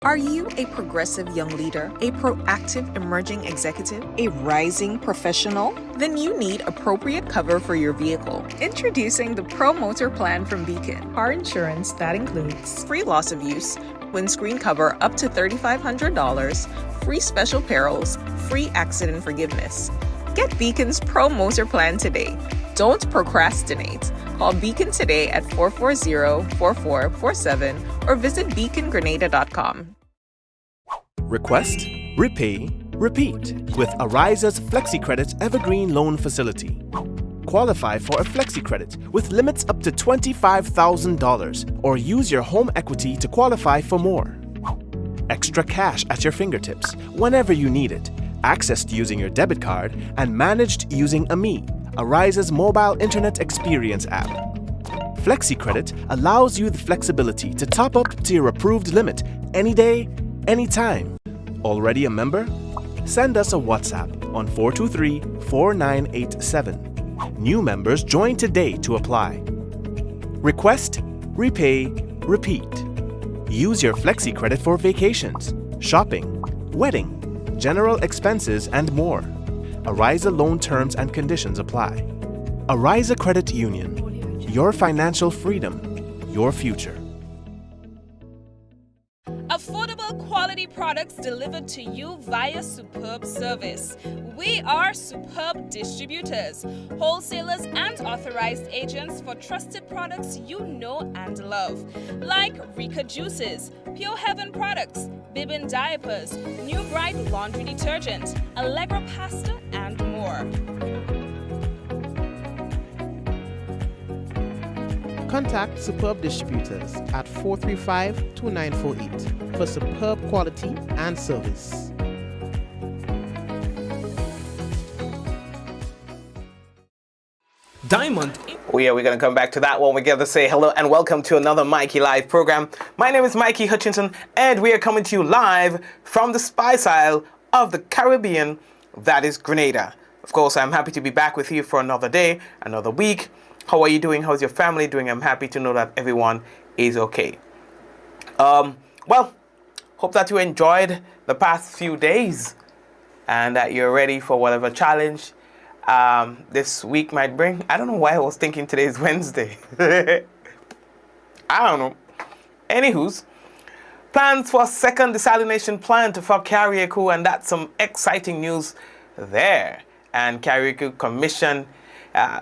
Are you a progressive young leader, a proactive emerging executive, a rising professional? Then you need appropriate cover for your vehicle. Introducing the Pro Motor Plan from Beacon. Car insurance that includes free loss of use, windscreen cover up to $3,500, free special perils, free accident forgiveness. Get Beacon's Pro Motor Plan today. Don't procrastinate. Call Beacon today at 440-4447 or visit beacongrenada.com. Request, repay, repeat with Ariza's FlexiCredit Evergreen Loan Facility. Qualify for a FlexiCredit with limits up to $25,000 or use your home equity to qualify for more. Extra cash at your fingertips whenever you need it, accessed using your debit card and managed using AMI, Ariza's mobile internet experience app. FlexiCredit allows you the flexibility to top up to your approved limit any day, anytime. Already a member? Send us a WhatsApp on 423-4987. New members join today to apply. Request, repay, repeat. Use your FlexiCredit for vacations, shopping, wedding, general expenses, and more. Ariza loan terms and conditions apply. Ariza Credit Union. Your financial freedom, your future. Affordable quality products delivered to you via superb service. We are Superb Distributors, wholesalers and authorized agents for trusted products you know and love, like Rika Juices, Pure Heaven products, Bibbin diapers, New Bright laundry detergent, Allegra pasta, and more. Contact Superb Distributors at 435-2948 for superb quality and service. Diamond. Oh yeah, we're going to come back to that one. We got to say hello and welcome to another Mikey Live program. My name is Mikey Hutchinson and we are coming to you live from the Spice Isle of the Caribbean, that is Grenada. Of course, I'm happy to be back with you for another day, another week. How are you doing? How's your family doing? I'm happy to know that everyone is okay. Well, hope that you enjoyed the past few days and that you're ready for whatever challenge this week might bring. I don't know why I was thinking today is Wednesday. I don't know. Anywho's, plans for a second desalination plant for Carriacou, and that's some exciting news there. And Carriacou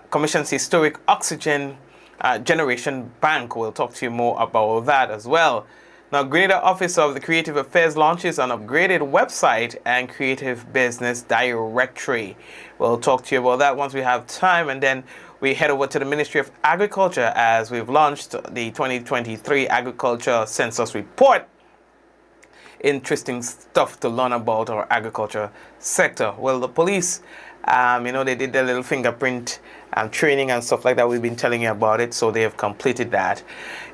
commissions historic oxygen generation bank. We'll talk to you more about that as well. Now, Grenada Office of the Creative Affairs launches an upgraded website and creative business directory. We'll talk to you about that once we have time, and then we head over to the Ministry of Agriculture as we've launched the 2023 Agriculture Census Report. Interesting stuff to learn about our agriculture sector. Well, the police, they did their little fingerprint training and stuff like that. We've been telling you about it, so they have completed that.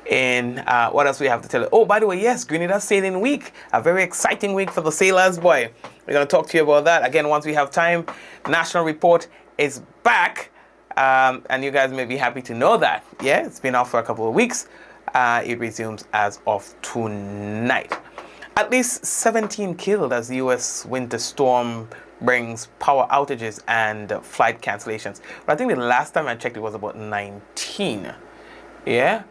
And what else we have to tell you? Oh, by the way, yes, Grenada Sailing Week, a very exciting week for the sailors, boy. We're going to talk to you about that again once we have time. National Report is back, and you guys may be happy to know that. Yeah, it's been off for a couple of weeks. It resumes as of tonight. At least 17 killed as the U.S. winter storm brings power outages and flight cancellations. But I think the last time I checked, it was about 19. Yeah?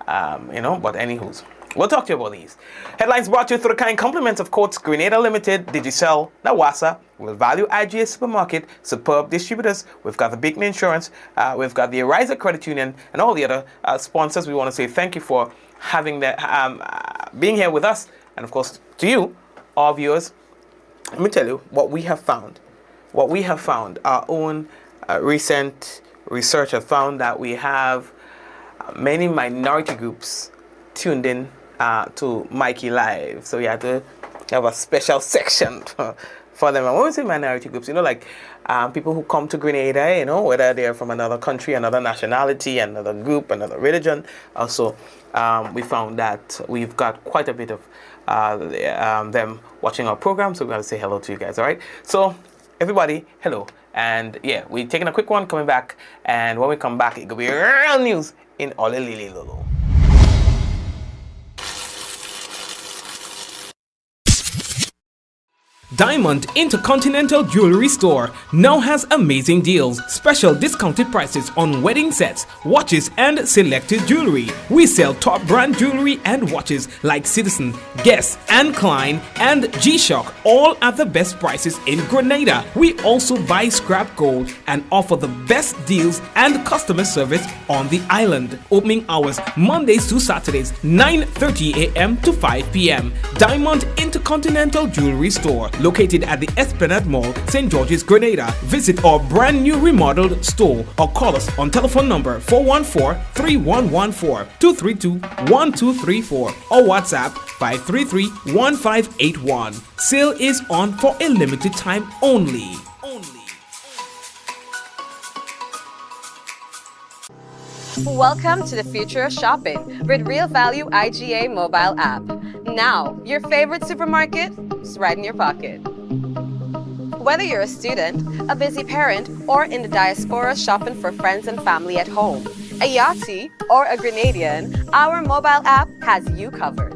But anywho's. We'll talk to you about these. Headlines brought to you through the kind compliments of Courts Grenada Limited, Digicel, Nawasa, Will Value IGA Supermarket, Superb Distributors. We've got the Beacon Insurance. We've got the Ariza Credit Union and all the other sponsors. We want to say thank you for having being here with us. And of course, to you, our viewers, let me tell you what we have found. Our own recent research have found that we have many minority groups tuned in to Mikey Live. So we had to have a special section for them. And when we say minority groups, like people who come to Grenada, whether they're from another country, another nationality, another group, another religion. Also, we found that we've got quite a bit of them watching our program, so we're going to say hello to you guys. All right, so everybody, hello. And yeah, we're taking a quick one, coming back, and when we come back, it will be real news in Olelili Lolo. Diamond Intercontinental Jewelry Store now has amazing deals, special discounted prices on wedding sets, watches, and selected jewelry. We sell top brand jewelry and watches like Citizen, Guess, and Klein, and G-Shock, all at the best prices in Grenada. We also buy scrap gold and offer the best deals and customer service on the island. Opening hours Mondays to Saturdays, 9:30 a.m. to 5 p.m. Diamond Intercontinental Jewelry Store, located at the Esplanade Mall, St. George's, Grenada. Visit our brand new remodeled store or call us on telephone number 414-3114, 232-1234 or WhatsApp 533-1581. Sale is on for a limited time only. Welcome to the future of shopping with Real Value IGA mobile app. Now, your favorite supermarket is right in your pocket. Whether you're a student, a busy parent, or in the diaspora shopping for friends and family at home, a Yachty, or a Grenadian, our mobile app has you covered.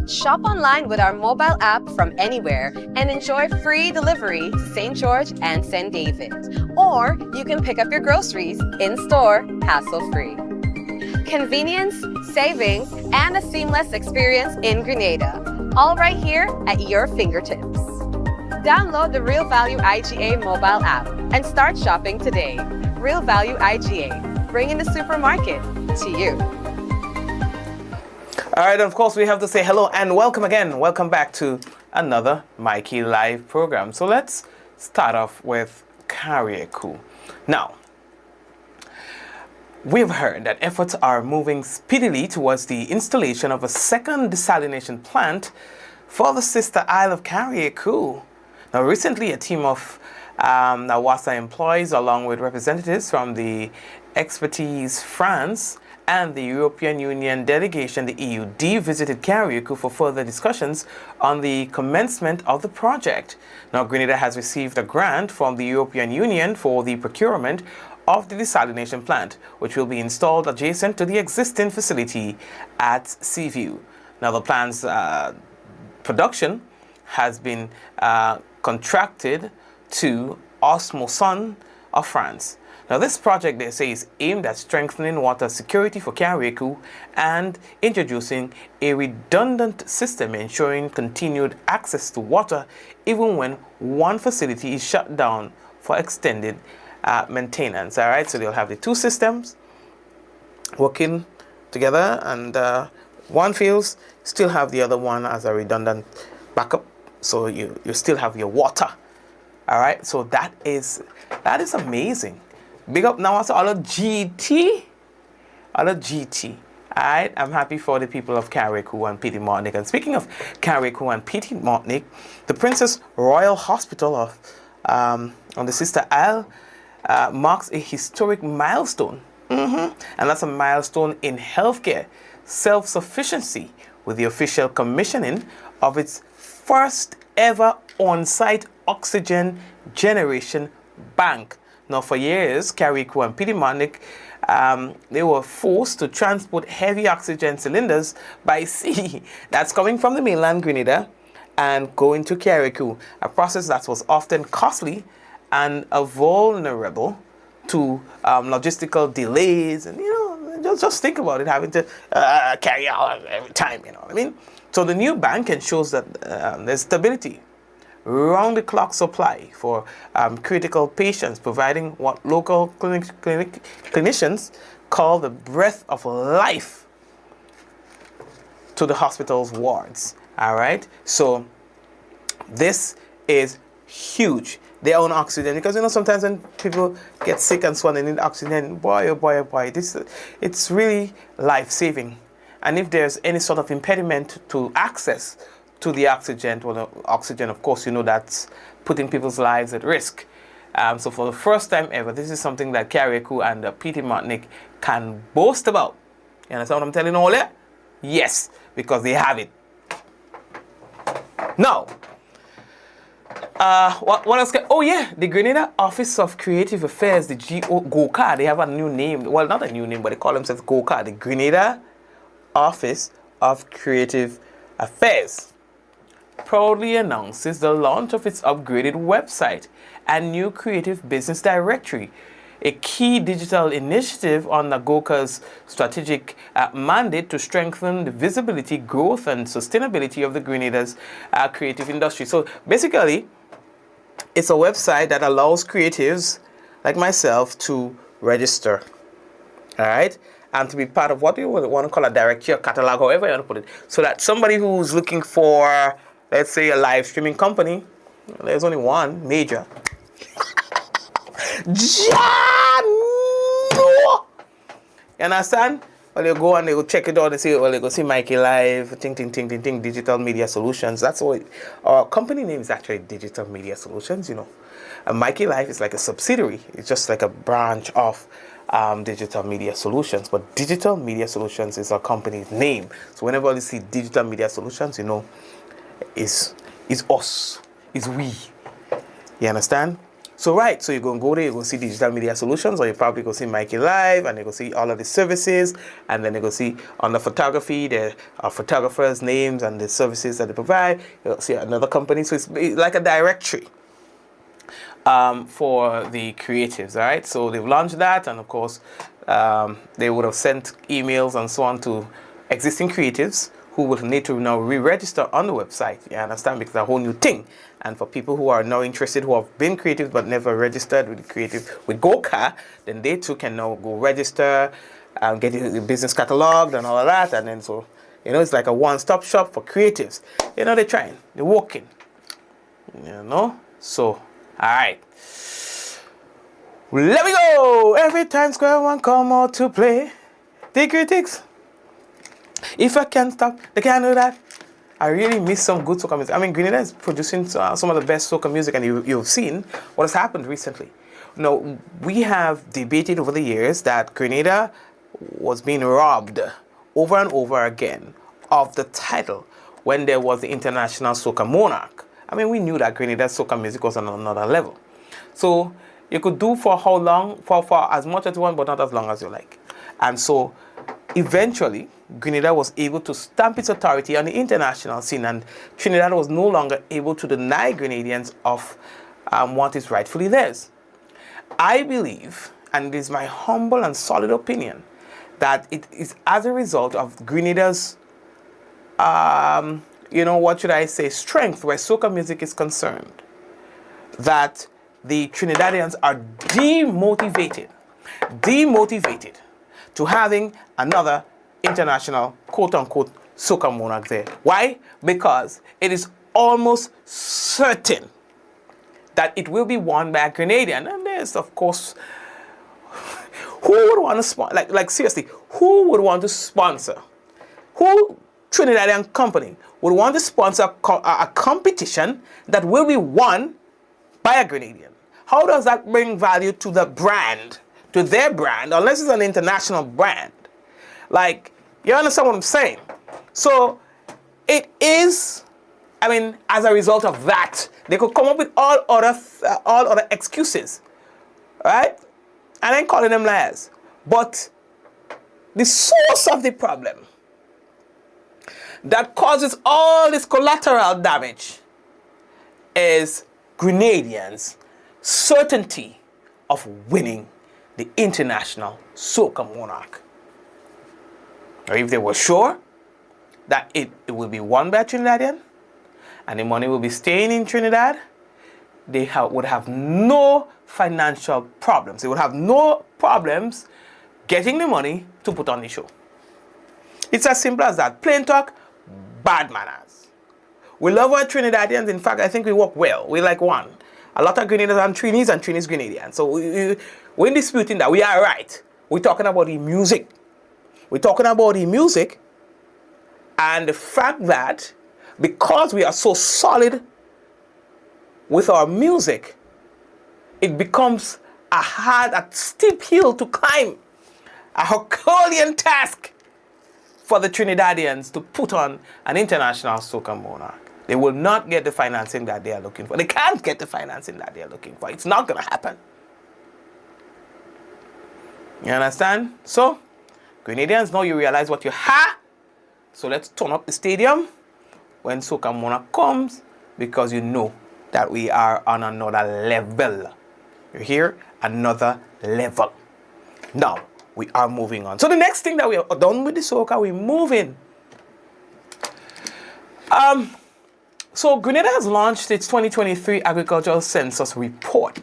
Shop online with our mobile app from anywhere and enjoy free delivery to St. George and St. David. Or you can pick up your groceries in-store, hassle-free. Convenience, savings, and a seamless experience in Grenada. All right here at your fingertips. Download the Real Value IGA mobile app and start shopping today. Real Value IGA, bringing the supermarket to you. All right, of course, we have to say hello and welcome again. Welcome back to another Mikey Live program. So let's start off with Carrier Coup. Now, we've heard that efforts are moving speedily towards the installation of a second desalination plant for the sister isle of Carrier Coup. Now, recently, a team of Nawasa employees, along with representatives from the Expertise France and the European Union delegation, the EUD, visited Carrier Coup for further discussions on the commencement of the project. Now, Grenada has received a grant from the European Union for the procurement of the desalination plant, which will be installed adjacent to the existing facility at Seaview. Now, the plant's production has been contracted to Osmoson of France. Now, this project, they say, is aimed at strengthening water security for Carrier Coup and introducing a redundant system ensuring continued access to water even when one facility is shut down for extended maintenance. All right, so they'll have the two systems working together, and one fails, still have the other one as a redundant backup, so you still have your water. All right, so that is amazing. Big up now also all of GT. All right, I'm happy for the people of Carrier Coup and Petit Martinique. And speaking of Carrier Coup and Petit Martinique, the Princess Royal Hospital of on the Sister Isle marks a historic milestone. And that's a milestone in healthcare self-sufficiency with the official commissioning of its first ever on-site oxygen generation bank. Now, for years, Carrier Coup and Petit Martinique, they were forced to transport heavy oxygen cylinders by sea. That's coming from the mainland Grenada and going to Carrier Coup, a process that was often costly and vulnerable to logistical delays. And, just think about it, having to carry out every time, you know what I mean? So the new bank ensures that there's stability, round-the-clock supply for critical patients, providing what local clinicians call the breath of life to the hospital's wards. All right, so this is huge. Their own oxygen, because sometimes when people get sick and so on, they need oxygen. Boy, oh boy, oh boy, it's really life-saving. And if there's any sort of impediment to access to the oxygen, of course, that's putting people's lives at risk. So for the first time ever, this is something that Carrier Coup and Petit Martinique can boast about. You understand what I'm telling all that? Yes, because they have it. Now, what else? The Grenada Office of Creative Affairs, the GOCA, they have a new name. Well, not a new name, but they call themselves GOCA, the Grenada Office of Creative Affairs. proudly announces the launch of its upgraded website and new creative business directory, a key digital initiative on Nagoka's strategic mandate to strengthen the visibility, growth, and sustainability of the Grenada's creative industry. So basically, it's a website that allows creatives like myself to register, all right, and to be part of what you would want to call a directory or catalog, however you want to put it, so that somebody who's looking for, let's say, a live streaming company, there's only one major. You understand? Well, you go and they go check it out and say, well, they go see Mikey Live, ting, Digital Media Solutions. That's what our company name is actually Digital Media Solutions, you know. And Mikey Live is like a subsidiary. It's just like a branch of Digital Media Solutions. But Digital Media Solutions is our company's name. So whenever you see Digital Media Solutions, you know, it's us, it's we. You understand? So right, so you're going to go there, you're going to see Digital Media Solutions, or you probably go see Mikey Live, and you're going to see all of the services, and then you're going to see on the photography, there are photographers' names and the services that they provide. You'll see another company, so it's like a directory for the creatives, all right? So they've launched that, and of course, they would have sent emails and so on to existing creatives who will need to now re-register on the website. You understand? Because it's a whole new thing. And for people who are now interested, who have been creative but never registered with Goka, then they too can now go register and get the business cataloged and all of that. And then so, you know, it's like a one-stop shop for creatives. You know, they're trying, they're working. You know? So, all right. Let me go! Every time Square One come out to play, the critics, if I can't stop, they can't do that. I really miss some good soca music. I mean, Grenada is producing some of the best soca music, and you've seen what has happened recently. Now, we have debated over the years that Grenada was being robbed over and over again of the title when there was the International Soca Monarch. I mean, we knew that Grenada's soca music was on another level. So you could do for how long, for as much as you want, but not as long as you like. And so eventually, Grenada was able to stamp its authority on the international scene, and Trinidad was no longer able to deny Grenadians of what is rightfully theirs. I believe, and it is my humble and solid opinion, that it is as a result of Grenada's, you know, what should I say, strength where soca music is concerned, that the Trinidadians are demotivated to having another international, quote-unquote, soca monarch there. Why? Because it is almost certain that it will be won by a Grenadian. And there's, of course, who would want to sponsor, like seriously, who would want to sponsor? Who Trinidadian company would want to sponsor a competition that will be won by a Grenadian? How does that bring value to the brand, to their brand, unless it's an international brand? Like, you understand what I'm saying? So, it is, I mean, as a result of that, they could come up with all other excuses, right? And I'm calling them liars. But the source of the problem that causes all this collateral damage is Grenadians' certainty of winning the international soca monarch. Or if they were sure that it will be won by a Trinidadian and the money will be staying in Trinidad, they would have no financial problems. They would have no problems getting the money to put on the show. It's as simple as that. Plain talk, bad manners. We love our Trinidadians. In fact, I think we work well. We're like one. A lot of Grenadians are Trinis and Trinis Grenadians. So we're disputing that. We are right. We're talking about the music. We're talking about the music and the fact that because we are so solid with our music, it becomes a steep hill to climb, a Herculean task for the Trinidadians to put on an international soca monarch. They will not get the financing that they are looking for. They can't get the financing that they are looking for. It's not going to happen. You understand? So, Grenadians, now you realize what you have. So let's turn up the stadium, when Soca Mona comes, because you know that we are on another level. You hear? Another level. Now, we are moving on. So the next thing that we are done with the Soca, we're moving. So Grenada has launched its 2023 Agricultural Census Report.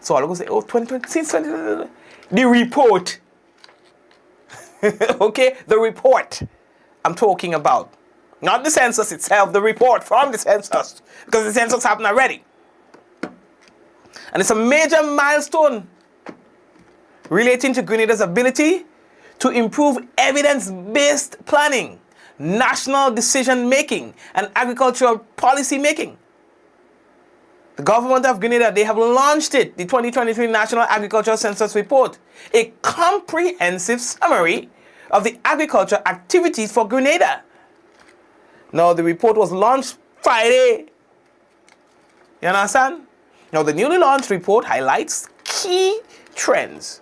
So I'm going to say, 2020, since 2020, the report. Okay, the report I'm talking about. Not the census itself, the report from the census. Because the census happened already. And it's a major milestone relating to Grenada's ability to improve evidence-based planning, national decision-making, and agricultural policy-making. The government of Grenada, they have launched it, the 2023 National Agricultural Census Report, a comprehensive summary of the agricultural activities for Grenada. Now, the report was launched Friday. You understand? Now, the newly launched report highlights key trends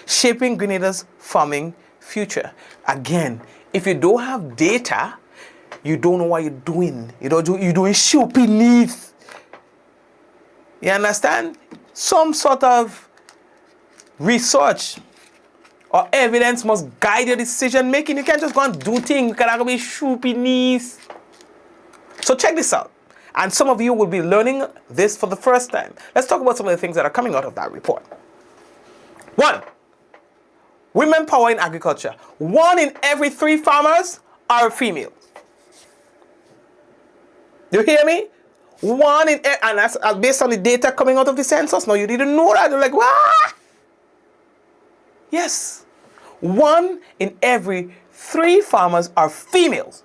shaping Grenada's farming future. Again, if you don't have data, you don't know what you're doing. You're doing shoe beneath. You understand? Some sort of research or evidence must guide your decision making. You can't just go and do things. You cannot be shoe beneath. So check this out. And some of you will be learning this for the first time. Let's talk about some of the things that are coming out of that report. 1. Women power in agriculture. 1 in every 3 farmers are females. You hear me? 1 in, and that's based on the data coming out of the census. No, you didn't know that. You're like, what? Yes. 1 in every 3 farmers are females.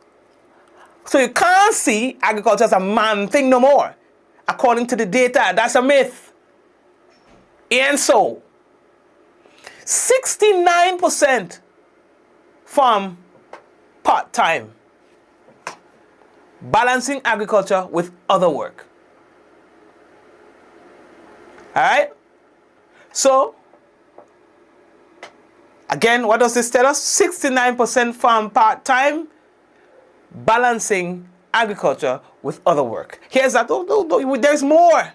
So you can't see agriculture as a man thing no more. According to the data, that's a myth. And so, 69% farm part-time, balancing agriculture with other work. All right? So, again, what does this tell us? 69% farm part-time, balancing agriculture with other work. Here's that. There's more.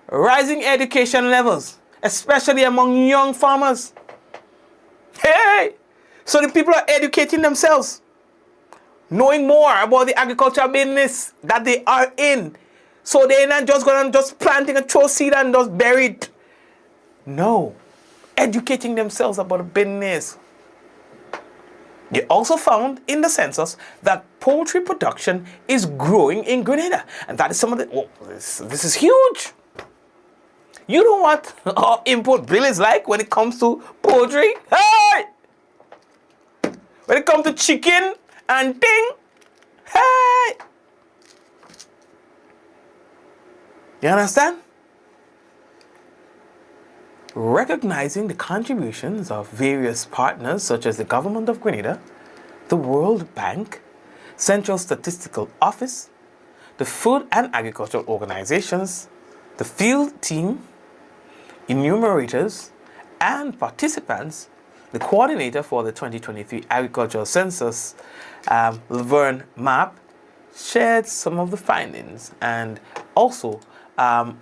Rising education levels, especially among young farmers. Hey! So the people are educating themselves, knowing more about the agricultural business that they are in. So they're not just going to just planting a throw seed and just bury it. No. Educating themselves about the business. They also found in the census that poultry production is growing in Grenada. And that is some of the... Oh, this is huge. You know what our import bill is like when it comes to poultry? Hey! When it comes to chicken and thing? Hey! You understand? Recognizing the contributions of various partners such as the Government of Grenada, the World Bank, Central Statistical Office, the Food and Agricultural Organizations, the field team, enumerators, and participants, the coordinator for the 2023 Agricultural Census, Laverne Mapp, shared some of the findings and also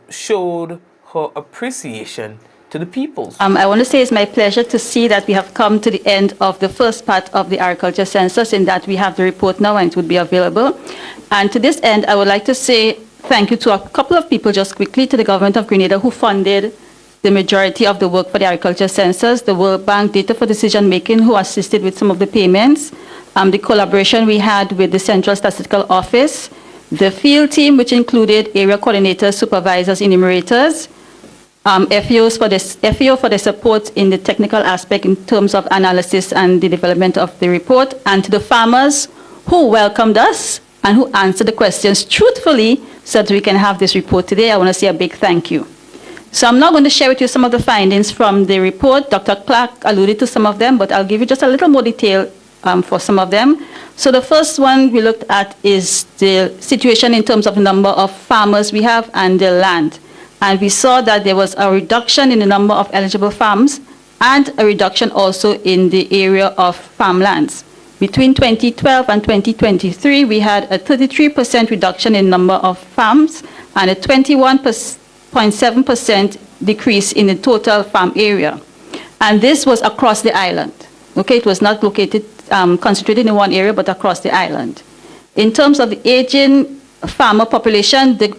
showed her appreciation to the people. I want to say it's my pleasure to see that we have come to the end of the first part of the agriculture census, in that we have the report now and it would be available. And to this end, I would like to say thank you to a couple of people just quickly, to the Government of Grenada who funded the majority of the work for the agriculture census, the World Bank Data for Decision Making who assisted with some of the payments, the collaboration we had with the Central Statistical Office, the field team which included area coordinators, supervisors, enumerators, FEO for the support in the technical aspect in terms of analysis and the development of the report, and to the farmers who welcomed us and who answered the questions truthfully so that we can have this report today. I want to say a big thank you. So I'm now going to share with you some of the findings from the report. Dr. Clark alluded to some of them, but I'll give you just a little more detail for some of them. So the first one we looked at is the situation in terms of the number of farmers we have and the land. And we saw that there was a reduction in the number of eligible farms and a reduction also in the area of farmlands. Between 2012 and 2023, we had a 33% reduction in number of farms and a 21.7% decrease in the total farm area. And this was across the island. Okay, it was not located, concentrated in one area, but across the island. In terms of the aging farmer population, the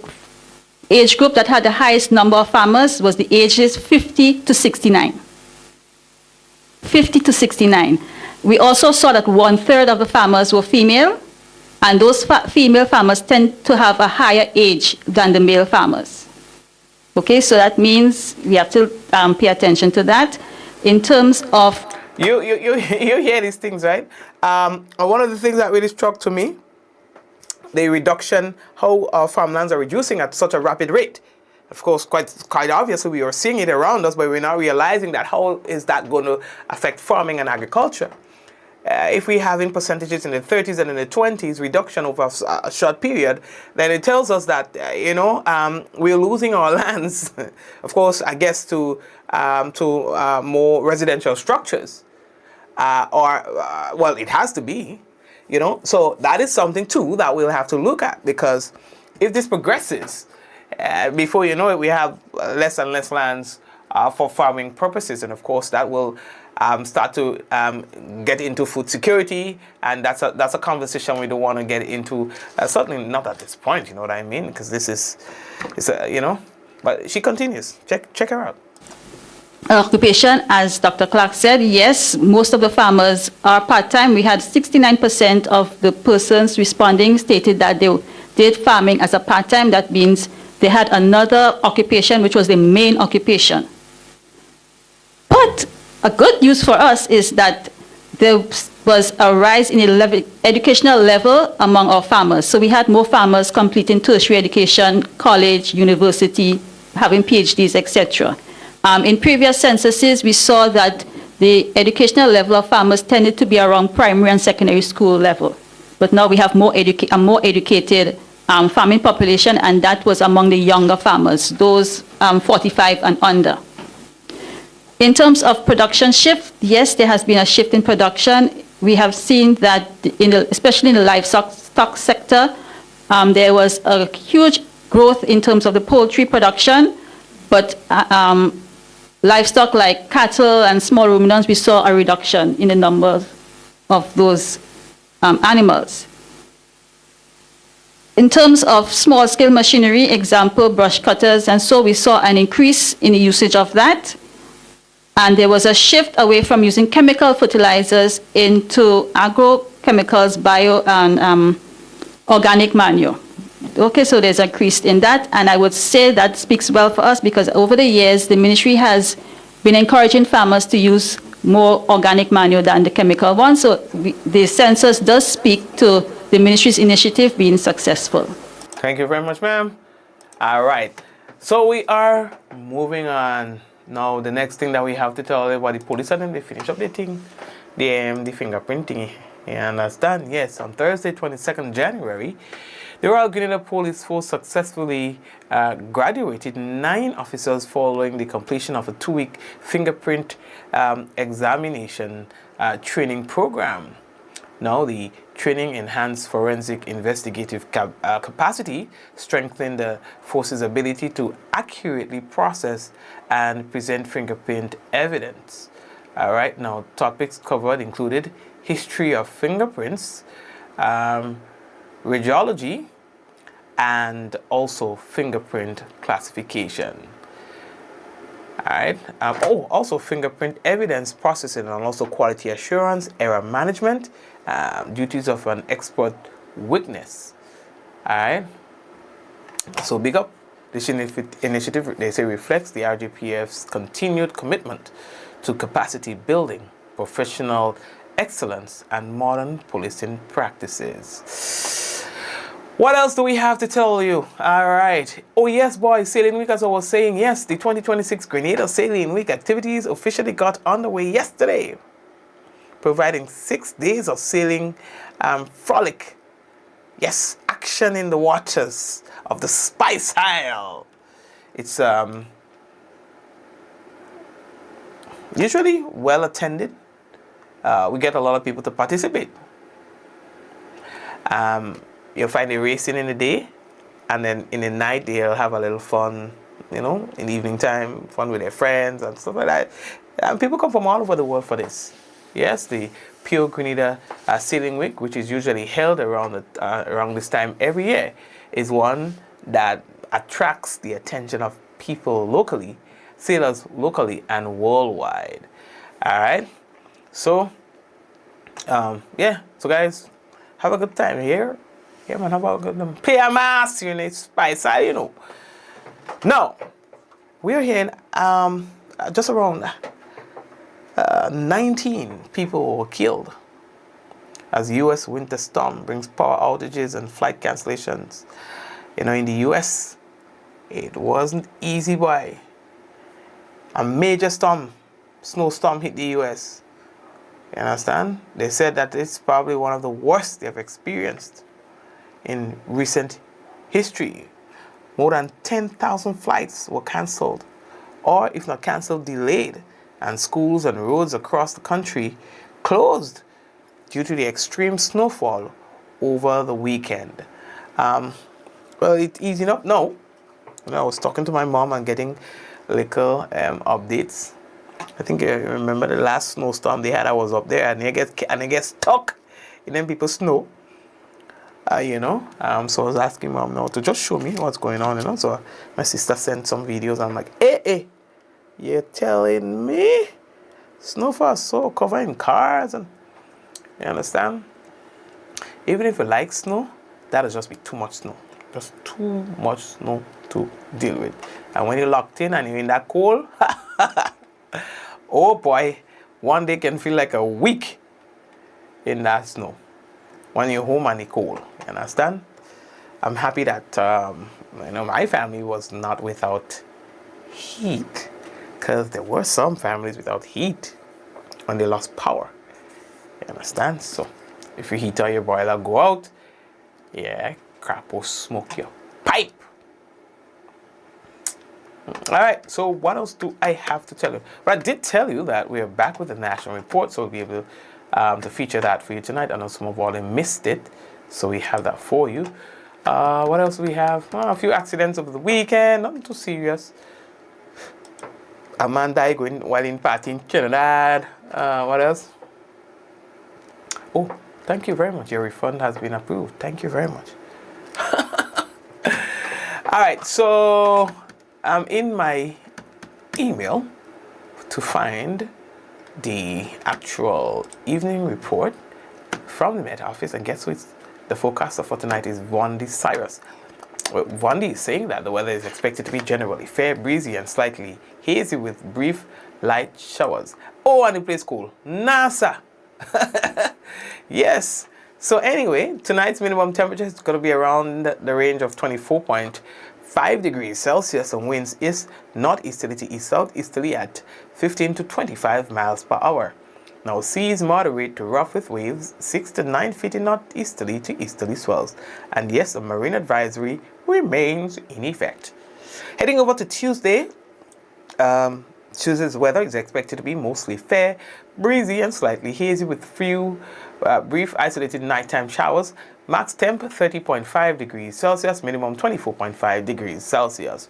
age group that had the highest number of farmers was the ages 50 to 69. 50 to 69. We also saw that 1/3 of the farmers were female, and those female farmers tend to have a higher age than the male farmers. Okay, so that means we have to pay attention to that. In terms of... You hear these things, right? One of the things that really struck to me, the reduction, how our farmlands are reducing at such a rapid rate. Of course, quite obviously, we are seeing it around us, but we're now realizing that how is that going to affect farming and agriculture? If we have in percentages in the 30s and in the 20s reduction over a short period, then it tells us that we're losing our lands. Of course, I guess to more residential structures, well, it has to be, So that is something too that we'll have to look at, because if this progresses, before you know it, we have less and less lands for farming purposes, and of course that will start to get into food security, and that's a conversation we don't want to get into. Certainly not at this point, you know what I mean? Because this is, But she continues. Check her out. Occupation, as Dr. Clark said, yes, most of the farmers are part-time. We had 69% of the persons responding stated that they did farming as a part-time. That means they had another occupation, which was the main occupation. But a good news for us is that there was a rise in the educational level among our farmers. So we had more farmers completing tertiary education, college, university, having PhDs, etc. In previous censuses, we saw that the educational level of farmers tended to be around primary and secondary school level. But now we have a more educated farming population, and that was among the younger farmers, those 45 and under. In terms of production shift, yes, there has been a shift in production. We have seen that, especially in the livestock sector, there was a huge growth in terms of the poultry production, but livestock like cattle and small ruminants, we saw a reduction in the number of those animals. In terms of small-scale machinery, example, brush cutters, and so we saw an increase in the usage of that. And there was a shift away from using chemical fertilizers into agrochemicals, bio, and organic manure. Okay, so there's a increase in that, and I would say that speaks well for us, because over the years, the ministry has been encouraging farmers to use more organic manure than the chemical one. So the census does speak to the ministry's initiative being successful. Thank you very much, ma'am. All right, so we are moving on. Now, the next thing that we have to tell everybody, police and them, they finish up the thing, the fingerprinting. And that's done. Yes, on Thursday, 22nd January, the Royal Grenada Police Force successfully graduated 9 officers following the completion of a 2-week fingerprint examination training program. Now, the training enhanced forensic investigative capacity, strengthened the force's ability to accurately process and present fingerprint evidence. All right, now topics covered included history of fingerprints, radiology, and also fingerprint classification. All right. Also fingerprint evidence processing, and also quality assurance, error management, duties of an expert witness. All right. So big up. This initiative, they say, reflects the RGPF's continued commitment to capacity building, professional excellence, and modern policing practices. What else do we have to tell you? All right. Oh, yes, boys, Sailing Week, as I was saying, yes, the 2026 Grenada Sailing Week activities officially got underway yesterday, providing 6 days of sailing frolic. Yes, action in the waters of the Spice Isle. It's usually well attended. We get a lot of people to participate. You'll find they racing in the day, and then in the night they'll have a little fun, in the evening time, fun with their friends and stuff like that. And people come from all over the world for this. Yes, the Pure Grenada Sailing Week, which is usually held around this time every year, is one that attracts the attention of people locally, sailors locally and worldwide. All right, so yeah, so guys, have a good time here. Yeah, man, have a good time. Pay a mass, spice, Now, we're here in just around 19 people were killed as U.S. winter storm brings power outages and flight cancellations. In the U.S., it wasn't easy, boy. A major snowstorm hit the U.S. You understand? They said that it's probably one of the worst they've experienced in recent history. More than 10,000 flights were canceled, or if not canceled, delayed, and schools and roads across the country closed due to the extreme snowfall over the weekend. Well, it's easing up now. I was talking to my mom and getting little updates. I think I remember the last snowstorm they had. I was up there and it gets stuck in them people's snow. So I was asking mom now to just show me what's going on. So my sister sent some videos. I'm like, hey, you're telling me snowfall so covering cars, and you understand? Even if you like snow, that'll just be too much snow. Just too much snow to deal with. And when you're locked in and you're in that cold, oh boy, one day can feel like a week in that snow when you're home and it's cold. You understand? I'm happy that my family was not without heat, because there were some families without heat when they lost power. You understand? So if you heat or your boiler go out, yeah, crap will smoke your pipe. All right, so what else do I have to tell you? But I did tell you that we are back with the national report, so we'll be able to feature that for you tonight. I know some of you missed it, so we have that for you. What else do we have? A few accidents over the weekend, nothing too serious. A man died while in party in Trinidad. What else? Oh, thank you very much. Your refund has been approved. Thank you very much. All right, so I'm in my email to find the actual evening report from the Met Office, and guess who the forecaster for tonight is Vondi Cyrus. Well, Vondi is saying that the weather is expected to be generally fair, breezy, and slightly hazy with brief light showers. Oh, and it plays cool. NASA. Yes. So anyway, tonight's minimum temperature is going to be around the range of 24.5 degrees Celsius, and winds is northeasterly to east southeasterly at 15 to 25 miles per hour. Now seas moderate to rough with waves 6 to 9 feet in northeasterly to easterly swells. And yes, a marine advisory remains in effect. Heading over to Tuesday, Tuesday's weather is expected to be mostly fair, breezy, and slightly hazy with few brief isolated nighttime showers. Max temp 30.5 degrees Celsius, minimum 24.5 degrees Celsius.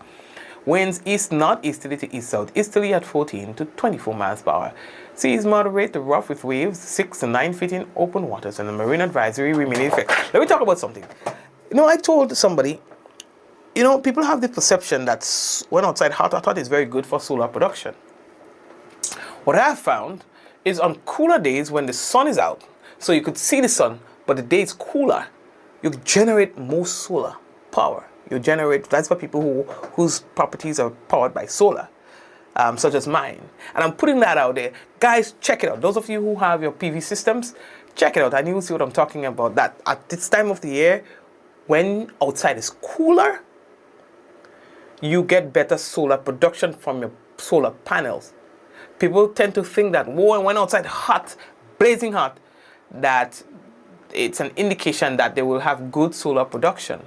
Winds east-northeasterly to east-southeasterly at 14 to 24 miles per hour. Seas moderate to rough with waves 6 to 9 feet in open waters, and the marine advisory remains in effect. Let me talk about something. I told somebody, people have the perception that when outside hot is very good for solar production. What I have found is on cooler days when the sun is out, so you could see the sun, but the day is cooler, you generate more solar power. That's for people whose properties are powered by solar, such as mine. And I'm putting that out there. Guys, check it out. Those of you who have your PV systems, check it out and you'll see what I'm talking about. That at this time of the year, when outside is cooler, you get better solar production from your solar panels. People tend to think that when outside hot, blazing hot, that it's an indication that they will have good solar production.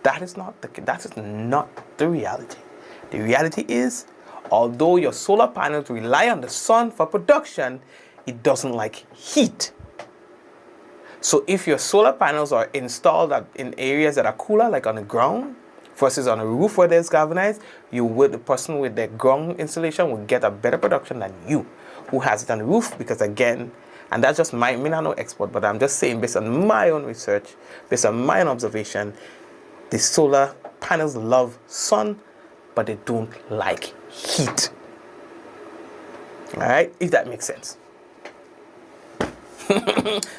That is not the reality. The reality is, although your solar panels rely on the sun for production, it doesn't like heat. So if your solar panels are installed in areas that are cooler, like on the ground, versus on a roof where there's galvanized, the person with the ground installation will get a better production than you, who has it on the roof. Because again, and that's just me not no expert, but I'm just saying based on my own research, based on my own observation, the solar panels love sun, but they don't like heat. All right, if that makes sense.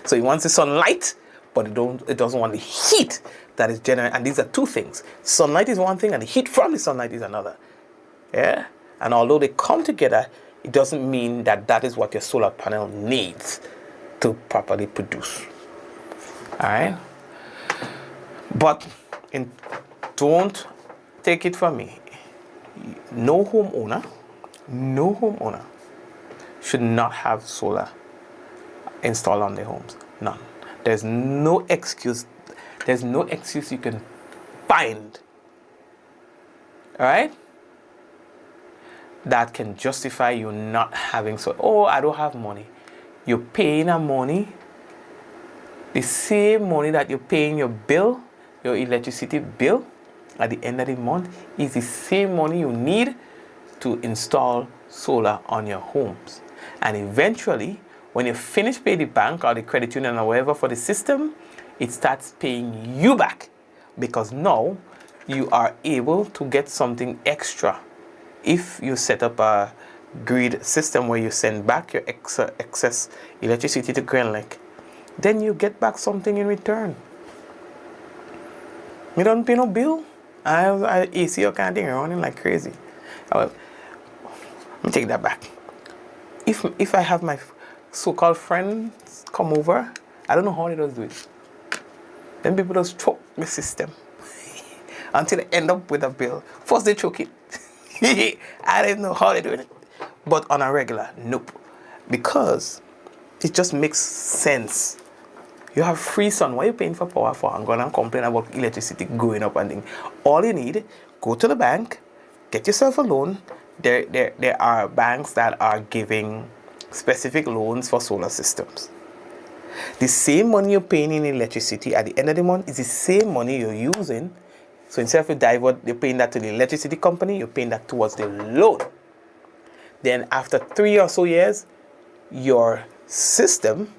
So it wants the sunlight, but it doesn't want the heat that is generated. And these are two things. Sunlight is one thing, and the heat from the sunlight is another. Yeah. And although they come together, it doesn't mean that is what your solar panel needs to properly produce. All right. But don't take it from me. No homeowner should not have solar installed on their homes. None. There's no excuse you can find, all right, that can justify you not having solar. Oh, I don't have money. You're paying a money, the same money that you're paying your bill, your electricity bill, at the end of the month is the same money you need to install solar on your homes. And eventually, when you finish paying the bank or the credit union or whatever for the system, it starts paying you back, because now you are able to get something extra. If you set up a grid system where you send back your excess electricity to Grand Lake, then you get back something in return. You don't pay no bill. I AC or kind of thing running like crazy. Let me take that back. If I have my so-called friends come over, I don't know how they does do it. Then people just choke the system until they end up with a bill. First they choke it. I don't know how they're doing it. But on a regular, nope. Because it just makes sense. You have free sun. Why are you paying for power for? I'm going to complain about electricity going up and things. All you need, go to the bank, get yourself a loan. There are banks that are giving specific loans for solar systems. The same money you're paying in electricity at the end of the month is the same money you're using. So instead of you're paying that to the electricity company, you're paying that towards the loan. Then after 3 or so years, your system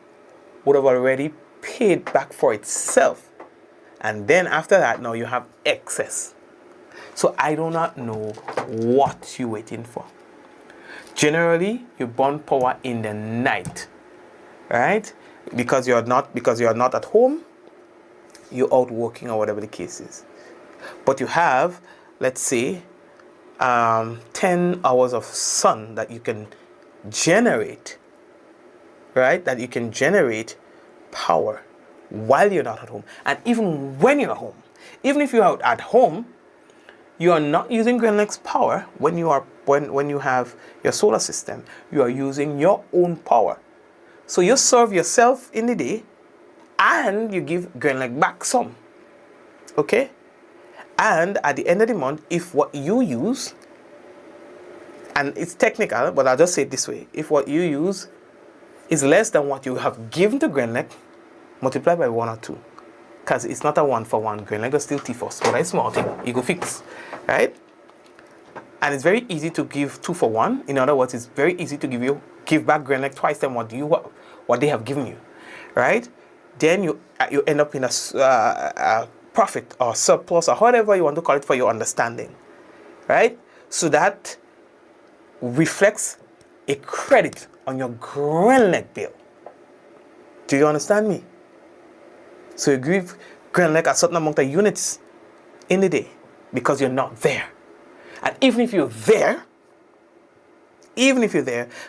would have already paid back for itself. And then after that, now you have excess. So I do not know what you're waiting for. Generally, you burn power in the night, right? Because you're not at home, you're out working or whatever the case is. But you have, let's say, 10 hours of sun that you can generate, right? That you can generate power while you're not at home. And even when you're at home, even if you're out at home, you are not using Grand Lake's power when you have your solar system. You are using your own power. So you serve yourself in the day and you give Grand Lake back some. Okay? And at the end of the month, if what you use, and it's technical, but I'll just say it this way, if what you use is less than what you have given to Grand Lake, multiply by 1 or 2. Because it's not a 1-for-1. Grand Lake is still T-Force. But it's small thing. You go fix. Right? And it's very easy to give 2 for 1. In other words, it's very easy to give back Grand Lake twice than what they have given you. Right? Then you end up in a profit or surplus or whatever you want to call it for your understanding. Right? So that reflects a credit on your Grand Lake bill. Do you understand me? So you give Grand Lake a certain amount of units in the day because you're not there. And even if you're there,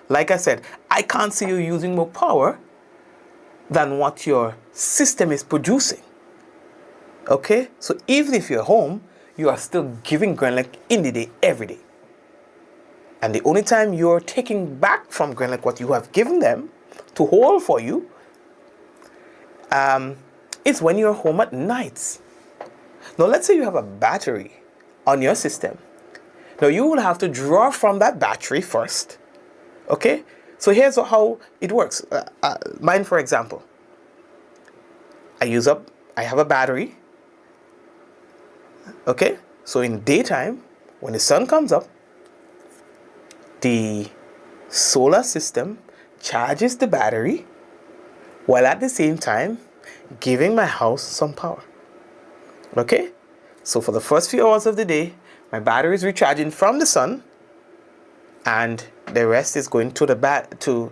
like I said, I can't see you using more power than what your system is producing. Okay? So even if you're home, you are still giving Grand Lake in the day, every day. And the only time you're taking back from Grand Lake what you have given them to hold for you, it's when you're home at nights. Now, let's say you have a battery on your system. Now, you will have to draw from that battery first. Okay? So here's how it works. Mine, for example. I have a battery. Okay, so in daytime, when the sun comes up, the solar system charges the battery while at the same time giving my house some power. Okay, so for the first few hours of the day, my battery is recharging from the sun, and the rest is going to to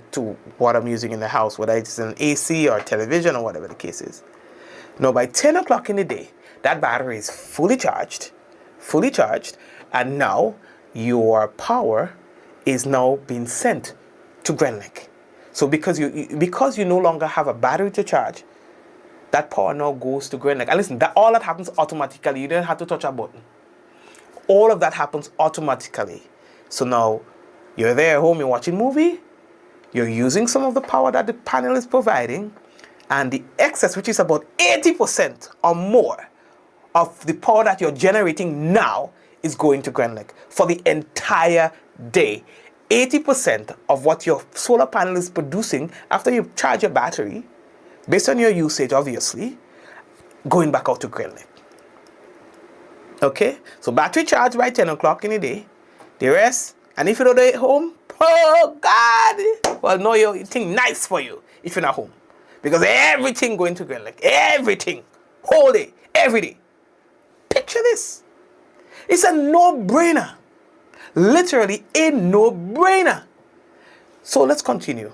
what I'm using in the house, whether it's an AC or television or whatever the case is. Now by 10 o'clock in the day, that battery is fully charged, and now your power is now being sent to GreenLink. So because you no longer have a battery to charge, that power now goes to GreenLink. And listen, all that happens automatically. You don't have to touch a button. All of that happens automatically. So now you're there at home, you're watching a movie, you're using some of the power that the panel is providing, and the excess, which is about 80% or more of the power that you're generating now, is going to GreenLink for the entire day. 80% of what your solar panel is producing after you charge your battery, based on your usage, obviously, going back out to GreenLink. Okay, so battery charge by 10 o'clock in the day, the rest, and if you're not at home, oh God, well, no, you think nice for you if you're not home, because everything going to GreenLink, everything, whole day, every day. Picture this. It's a no-brainer. Literally a no-brainer. So let's continue.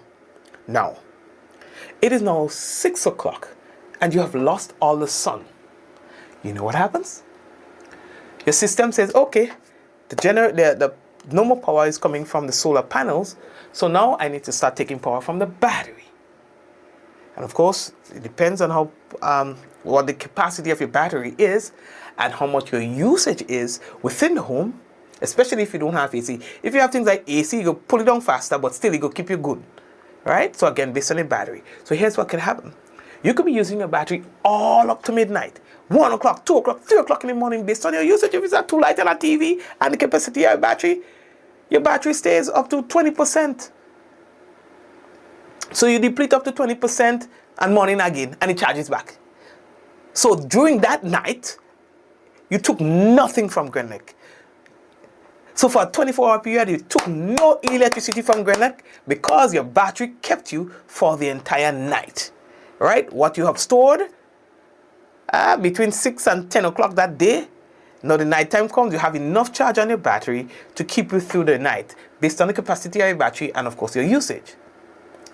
Now, it is now 6 o'clock and you have lost all the sun. You know what happens? Your system says, okay, the no more power is coming from the solar panels, so now I need to start taking power from the battery. And of course, it depends on how what the capacity of your battery is and how much your usage is within the home, especially if you don't have AC. If you have things like AC, you go pull it down faster, but still it will keep you good, right? So again, based on the battery. So here's what can happen. You could be using your battery all up to midnight, 1 o'clock, 2 o'clock, 3 o'clock in the morning, based on your usage. If it's a 2 light on a TV and the capacity of your battery stays up to 20%. So you deplete up to 20% and morning again, and it charges back. So during that night, you took nothing from GreenLink. So for a 24-hour period, you took no electricity from GreenLink because your battery kept you for the entire night. Right? What you have stored between 6 and 10 o'clock that day, now the night time comes, you have enough charge on your battery to keep you through the night based on the capacity of your battery and of course your usage.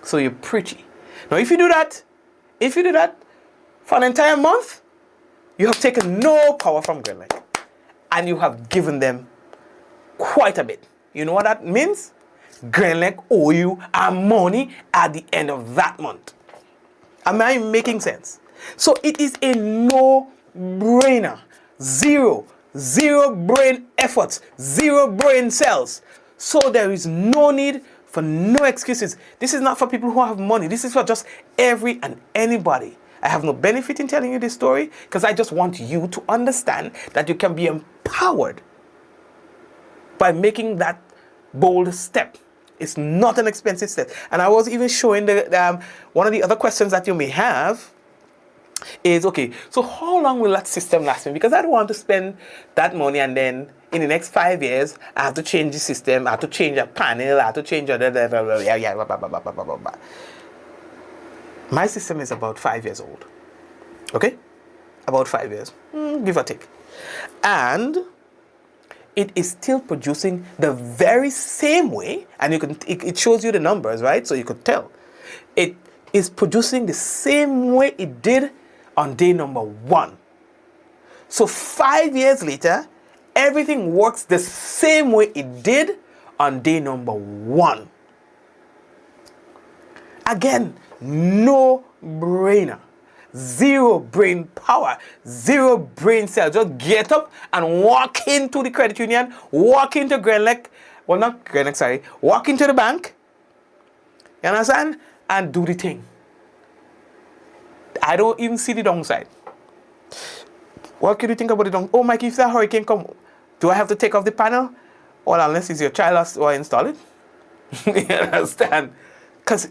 So you're pretty. Now if you do that for an entire month, you have taken no power from GreenLink and you have given them quite a bit. You know what that means? GreenLink owe you money at the end of that month. Am I making sense? So it is a no-brainer. Zero brain efforts, zero brain cells. So there is no need for no excuses. This is not for people who have money. This is for just every and anybody. I have no benefit in telling you this story because I just want you to understand that you can be empowered by making that bold step. It's not an expensive step. And I was even showing one of the other questions that you may have is, okay, so how long will that system last me? Because I don't want to spend that money and then in the next 5 years, I have to change the system, I have to change a panel, I have to change My system is about 5 years old. Okay? About 5 years, give or take. And it is still producing the very same way, and it shows you the numbers, right? So you could tell. It is producing the same way it did on day number 1. So 5 years later, everything works the same way it did on day number 1. Again, no brainer. Zero brain power, zero brain cells. Just get up and walk into the credit union, walk into GreenLink, well not GreenLink, sorry, walk into the bank, you understand, and do the thing. I don't even see the downside. What can you think about the downside? Oh Mikey, if that hurricane come, do I have to take off the panel? Well, unless it's your child or install it. You understand? Because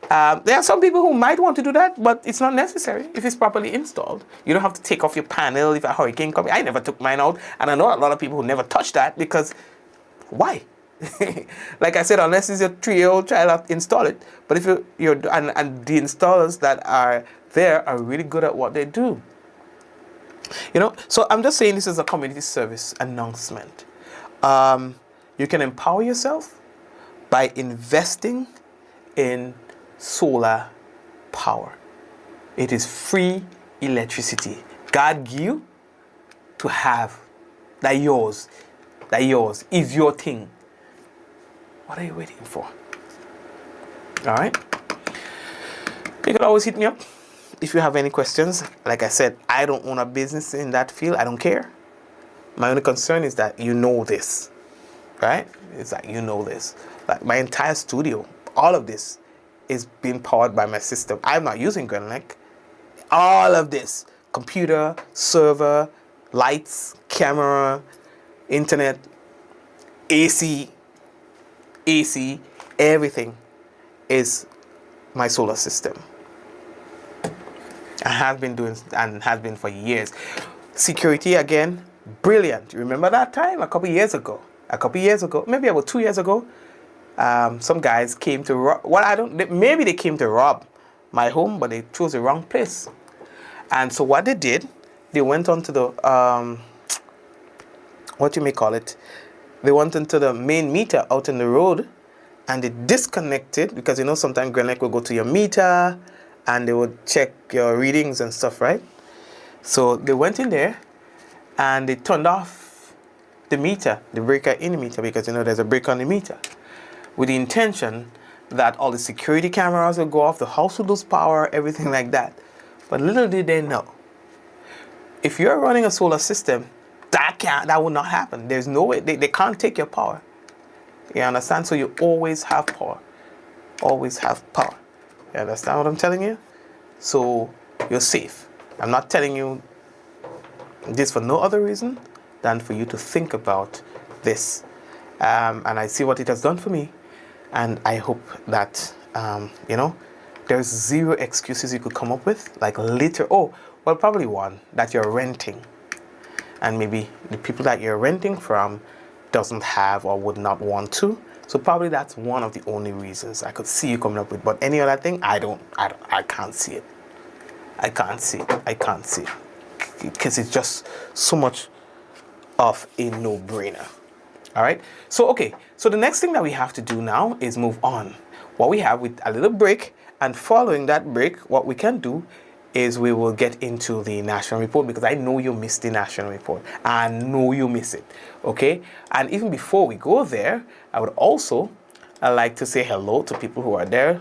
There are some people who might want to do that, but it's not necessary if it's properly installed. You don't have to take off your panel if a hurricane comes. I never took mine out, and I know a lot of people who never touch that because why? Like I said, unless it's your 3-year-old child, install it. But if you're and the installers that are there are really good at what they do. You know, so I'm just saying this is a community service announcement. You can empower yourself by investing in solar power. It is free electricity. God give you to have. That yours. That yours is your thing. What are you waiting for? All right. You can always hit me up if you have any questions. Like I said, I don't own a business in that field. I don't care. My only concern is that you know this, right? It's like you know this. Like my entire studio, all of this is being powered by my system. I'm not using Grenlec. All of this, computer, server, lights, camera, internet, AC, everything is my solar system. I have been doing and has been for years. Security again, brilliant. Remember that time a couple years ago, maybe about 2 years ago, some guys came to rob. Well, maybe they came to rob my home, but they chose the wrong place. And so what they did, they went onto the what you may call it. They went into the main meter out in the road, and they disconnected, because you know sometimes Grenlec will go to your meter and they would check your readings and stuff, right? So they went in there and they turned off the meter, the breaker in the meter, because you know there's a breaker on the meter, with the intention that all the security cameras will go off, the house will lose power, everything like that. But little did they know, if you're running a solar system, that will not happen. There's no way. They can't take your power. You understand? So you always have power. Always have power. You understand what I'm telling you? So you're safe. I'm not telling you this for no other reason than for you to think about this. And I see what it has done for me. And I hope that, you know, there's zero excuses you could come up with. Like probably one, that you're renting. And maybe the people that you're renting from doesn't have or would not want to. So probably that's one of the only reasons I could see you coming up with. But any other thing, I can't see it. I can't see it. Because it's just so much of a no-brainer. All right. So, okay. So the next thing that we have to do now is move on. What we have with a little break, and following that break, what we can do is we will get into the national report, because I know you missed the national report. I know you miss it, okay? And even before we go there, I would also like to say hello to people who are there.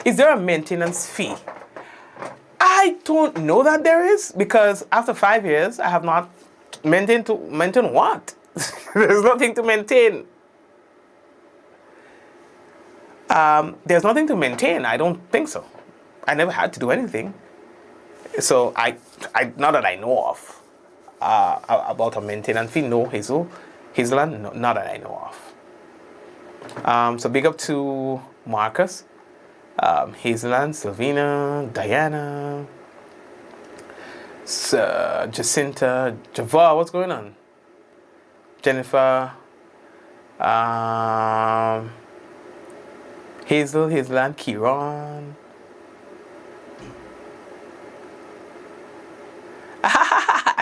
Is there a maintenance fee? I don't know that there is, because after 5 years, I have not maintained what? There's nothing to maintain. There's nothing to maintain. I don't think so. I never had to do anything. So I not that I know of about a maintenance fee. No, Hazelland, no, not that I know of. So big up to Marcus, Hazelland, Sylvina, Diana, Jacinta, Java. What's going on? Jennifer, Hazelland, Kieran.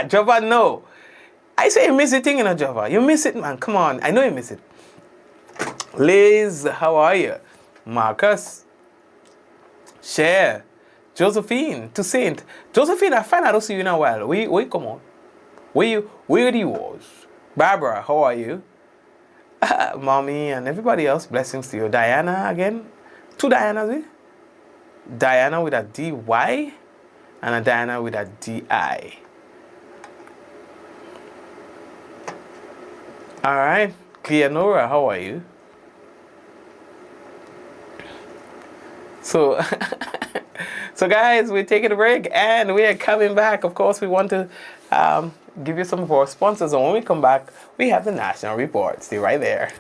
Java, no. I say you miss it thing in a Java. You miss it, man. Come on. I know you miss it. Liz, how are you? Marcus. Cher. Josephine. Toussaint. Josephine, I find I don't see you in a while. Where you come on? Where you was? Barbara, how are you? Mommy and everybody else, blessings to you. Diana again. 2 Dianas, eh? Diana with a D-Y and a Diana with a D-I. All right, Cleonora, how are you? So, so guys, we're taking a break and we are coming back. Of course, we want to give you some of our sponsors. And when we come back, we have the national report. Stay right there.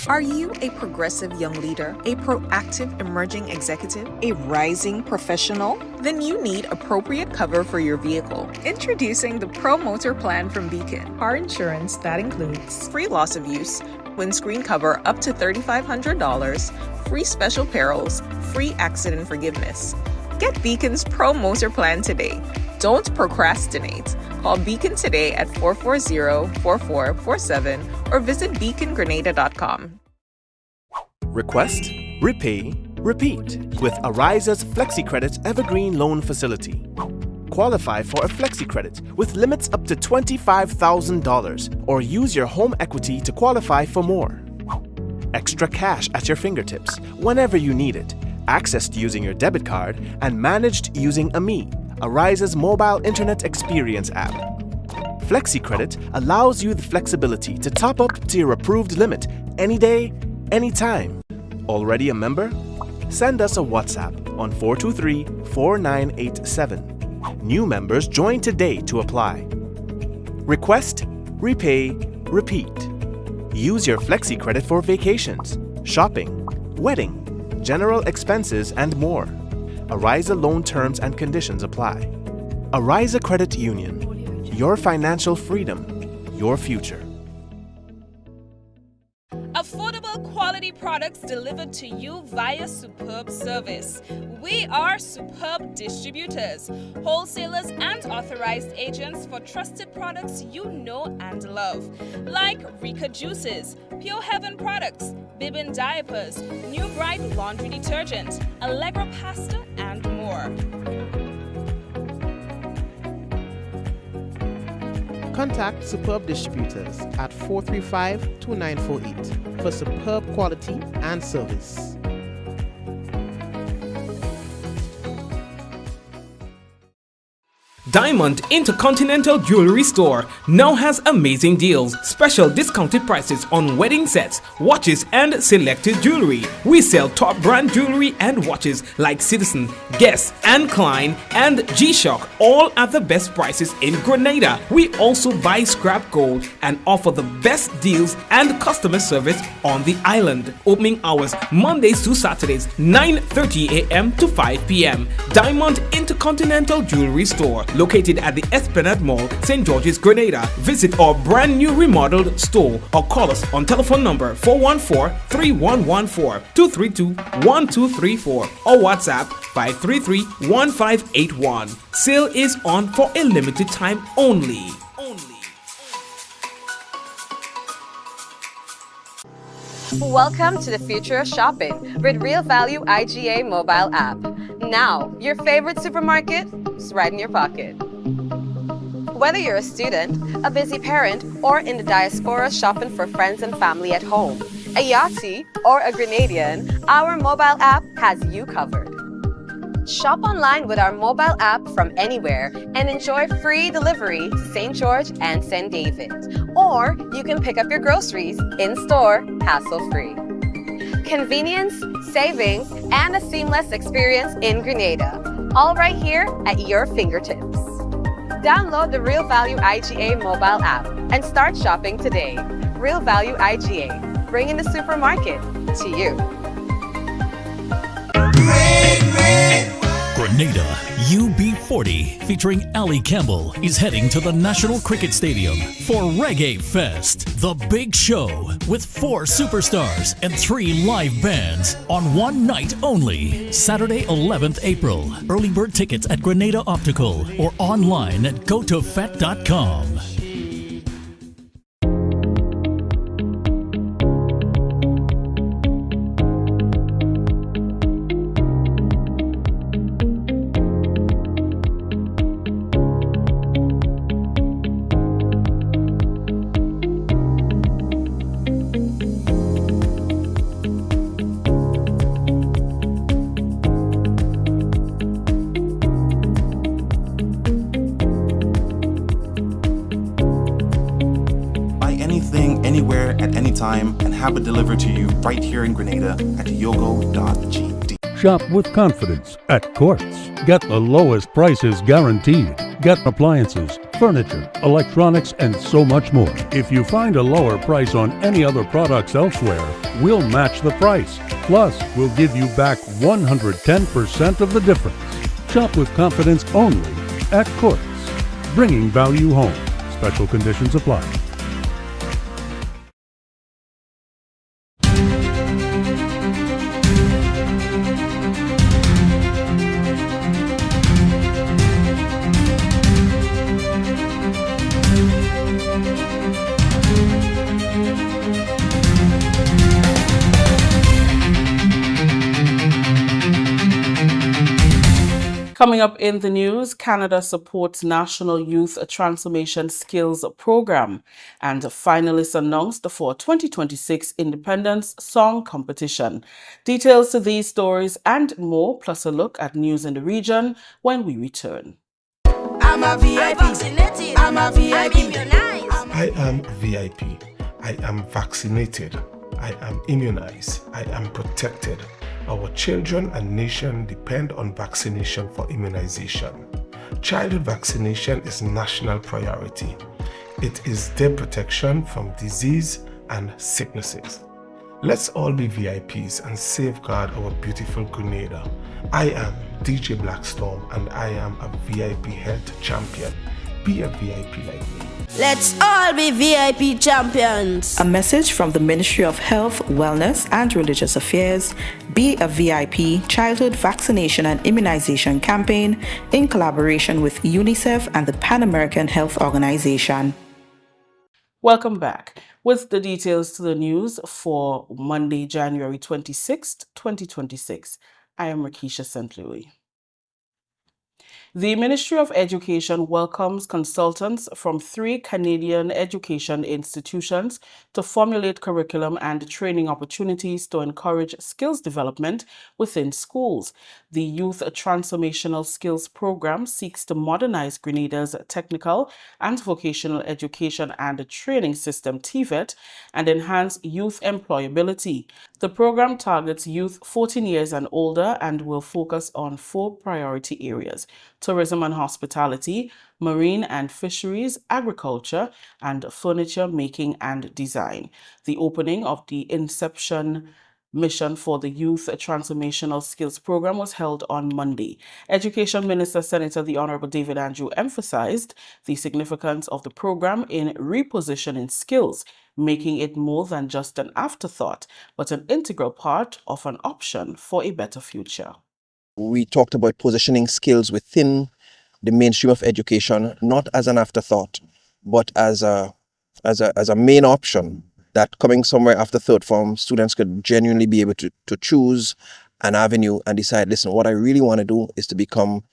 Are you a progressive young leader, a proactive emerging executive, a rising professional? Then you need appropriate cover for your vehicle. Introducing the Pro Motor Plan from Beacon. Car insurance that includes free loss of use, windscreen cover up to $3,500, free special perils, free accident forgiveness. Get Beacon's Pro Motor Plan today. Don't procrastinate. Call Beacon today at 440-4447 or visit beacongrenada.com. Request, repay, repeat with Ariza's FlexiCredit Evergreen Loan Facility. Qualify for a FlexiCredit with limits up to $25,000 or use your home equity to qualify for more. Extra cash at your fingertips whenever you need it, accessed using your debit card and managed using AMI, Ariza's mobile internet experience app. FlexiCredit allows you the flexibility to top up to your approved limit any day, anytime. Already a member? Send us a WhatsApp on 423-4987. New members join today to apply. Request, repay, repeat. Use your FlexiCredit for vacations, shopping, wedding, general expenses, and more. Ariza loan terms and conditions apply. Ariza Credit Union. Your financial freedom, your future. Affordable quality products delivered to you via superb service. We are superb distributors, wholesalers and authorized agents for trusted products you know and love, like Rika Juices, Pure Heaven products, Bibbin diapers, New Bright laundry detergent, Allegra pasta, and more. Contact Superb Distributors at 435-2948 for superb quality and service. Diamond Intercontinental Jewelry Store now has amazing deals, special discounted prices on wedding sets, watches, and selected jewelry. We sell top brand jewelry and watches like Citizen, Guess, and Klein, and G-Shock, all at the best prices in Grenada. We also buy scrap gold and offer the best deals and customer service on the island. Opening hours Mondays to Saturdays, 9:30 a.m. to 5 p.m. Diamond Intercontinental Jewelry Store, located at the Esplanade Mall, St. George's, Grenada. Visit our brand new remodeled store or call us on telephone number 414-3114, 232-1234 or WhatsApp 533-1581. Sale is on for a limited time only. Welcome to the future of shopping with Real Value IGA mobile app. Now, your favorite supermarket is right in your pocket. Whether you're a student, a busy parent, or in the diaspora shopping for friends and family at home, a Yachty, or a Grenadian, our mobile app has you covered. Shop online with our mobile app from anywhere and enjoy free delivery to St. George and St. David. Or you can pick up your groceries in-store, hassle-free. Convenience, savings, and a seamless experience in Grenada. All right here at your fingertips. Download the Real Value IGA mobile app and start shopping today. Real Value IGA, bringing the supermarket to you. Grenada UB40 featuring Ali Campbell is heading to the National Cricket Stadium for Reggae Fest, the big show with 4 superstars and 3 live bands on one night only, Saturday 11th April. Early bird tickets at Grenada Optical or online at gotofet.com. Anywhere at any time and have it delivered to you right here in Grenada at yogo.gd. Shop with confidence at Courts. Get the lowest prices guaranteed. get appliances, furniture, electronics, and so much more. If you find a lower price on any other products elsewhere, we'll match the price. Plus, we'll give you back 110% of the difference. Shop with confidence only at Courts. Bringing value home. Special conditions apply. Coming up in the news, Canada supports National Youth Transformation Skills Program, and finalists announced for 2026 Independence Song Competition. Details to these stories and more, plus a look at news in the region when we return. I'm a VIP. I'm a VIP. I am VIP. I am vaccinated. I am immunized. I am protected. Our children and nation depend on vaccination for immunization. Childhood vaccination is national priority. It is their protection from disease and sicknesses. Let's all be VIPs and safeguard our beautiful Grenada. I am DJ Blackstorm and I am a VIP health champion. Be a VIP like me. Let's all be VIP champions. A message from the Ministry of Health, Wellness and Religious Affairs, Be a VIP Childhood Vaccination and Immunization Campaign in collaboration with UNICEF and the Pan American Health Organization. Welcome back. With the details to the news for Monday, January 26th, 2026, I am Rakisha St. Louis. The Ministry of Education welcomes consultants from 3 Canadian education institutions to formulate curriculum and training opportunities to encourage skills development within schools. The Youth Transformational Skills Program seeks to modernize Grenada's technical and vocational education and training system, TVET, and enhance youth employability. The program targets youth 14 years and older and will focus on 4 priority areas: tourism and hospitality, marine and fisheries, agriculture, and furniture making and design. The opening of the Inception mission for the Youth Transformational Skills Program was held on Monday. Education Minister Senator the Honorable David Andrew emphasized the significance of the program in repositioning skills, making it more than just an afterthought, but an integral part of an option for a better future. We talked about positioning skills within the mainstream of education, not as an afterthought, but as a main option, that coming somewhere after third form, students could genuinely be able to choose an avenue and decide, listen, what I really want to do is to become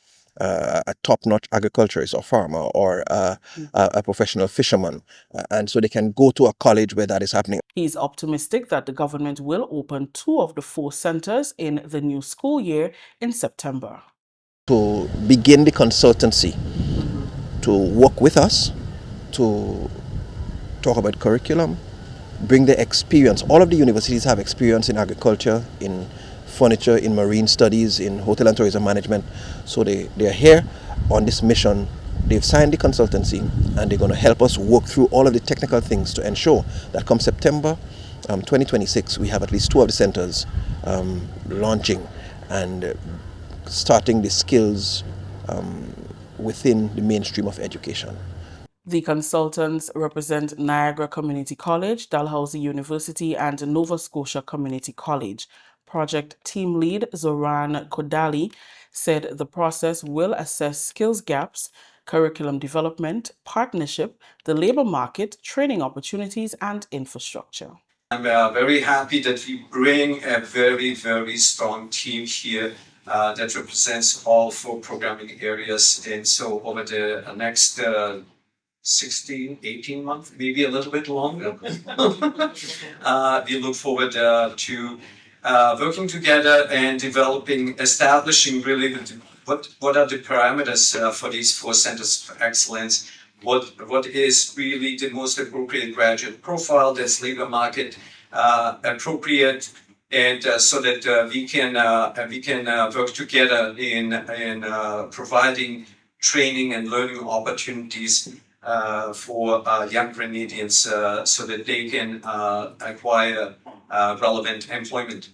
a top-notch agriculturist or farmer or a professional fisherman. And so they can go to a college where that is happening. He's optimistic that the government will open 2 of the 4 centers in the new school year in September. To begin the consultancy, to work with us, to talk about curriculum, bring the experience. All of the universities have experience in agriculture, in furniture, in marine studies, in hotel and tourism management. So they are here on this mission. They've signed the consultancy and they're going to help us work through all of the technical things to ensure that come September 2026, we have at least 2 of the centers launching and starting the skills within the mainstream of education. The consultants represent Niagara Community College, Dalhousie University, and Nova Scotia Community College. Project team lead Zoran Kodali said the process will assess skills gaps, curriculum development, partnership, the labor market, training opportunities, and infrastructure. I'm very happy that we bring a very, very strong team here that represents all 4 programming areas. And so over the next 16, 18 months, maybe a little bit longer, we look forward to working together and establishing really what are the parameters for these 4 centers of excellence, what is really the most appropriate graduate profile that's labor market appropriate, and so that we can work together in providing training and learning opportunities for young Grenadians so that they can acquire relevant employment.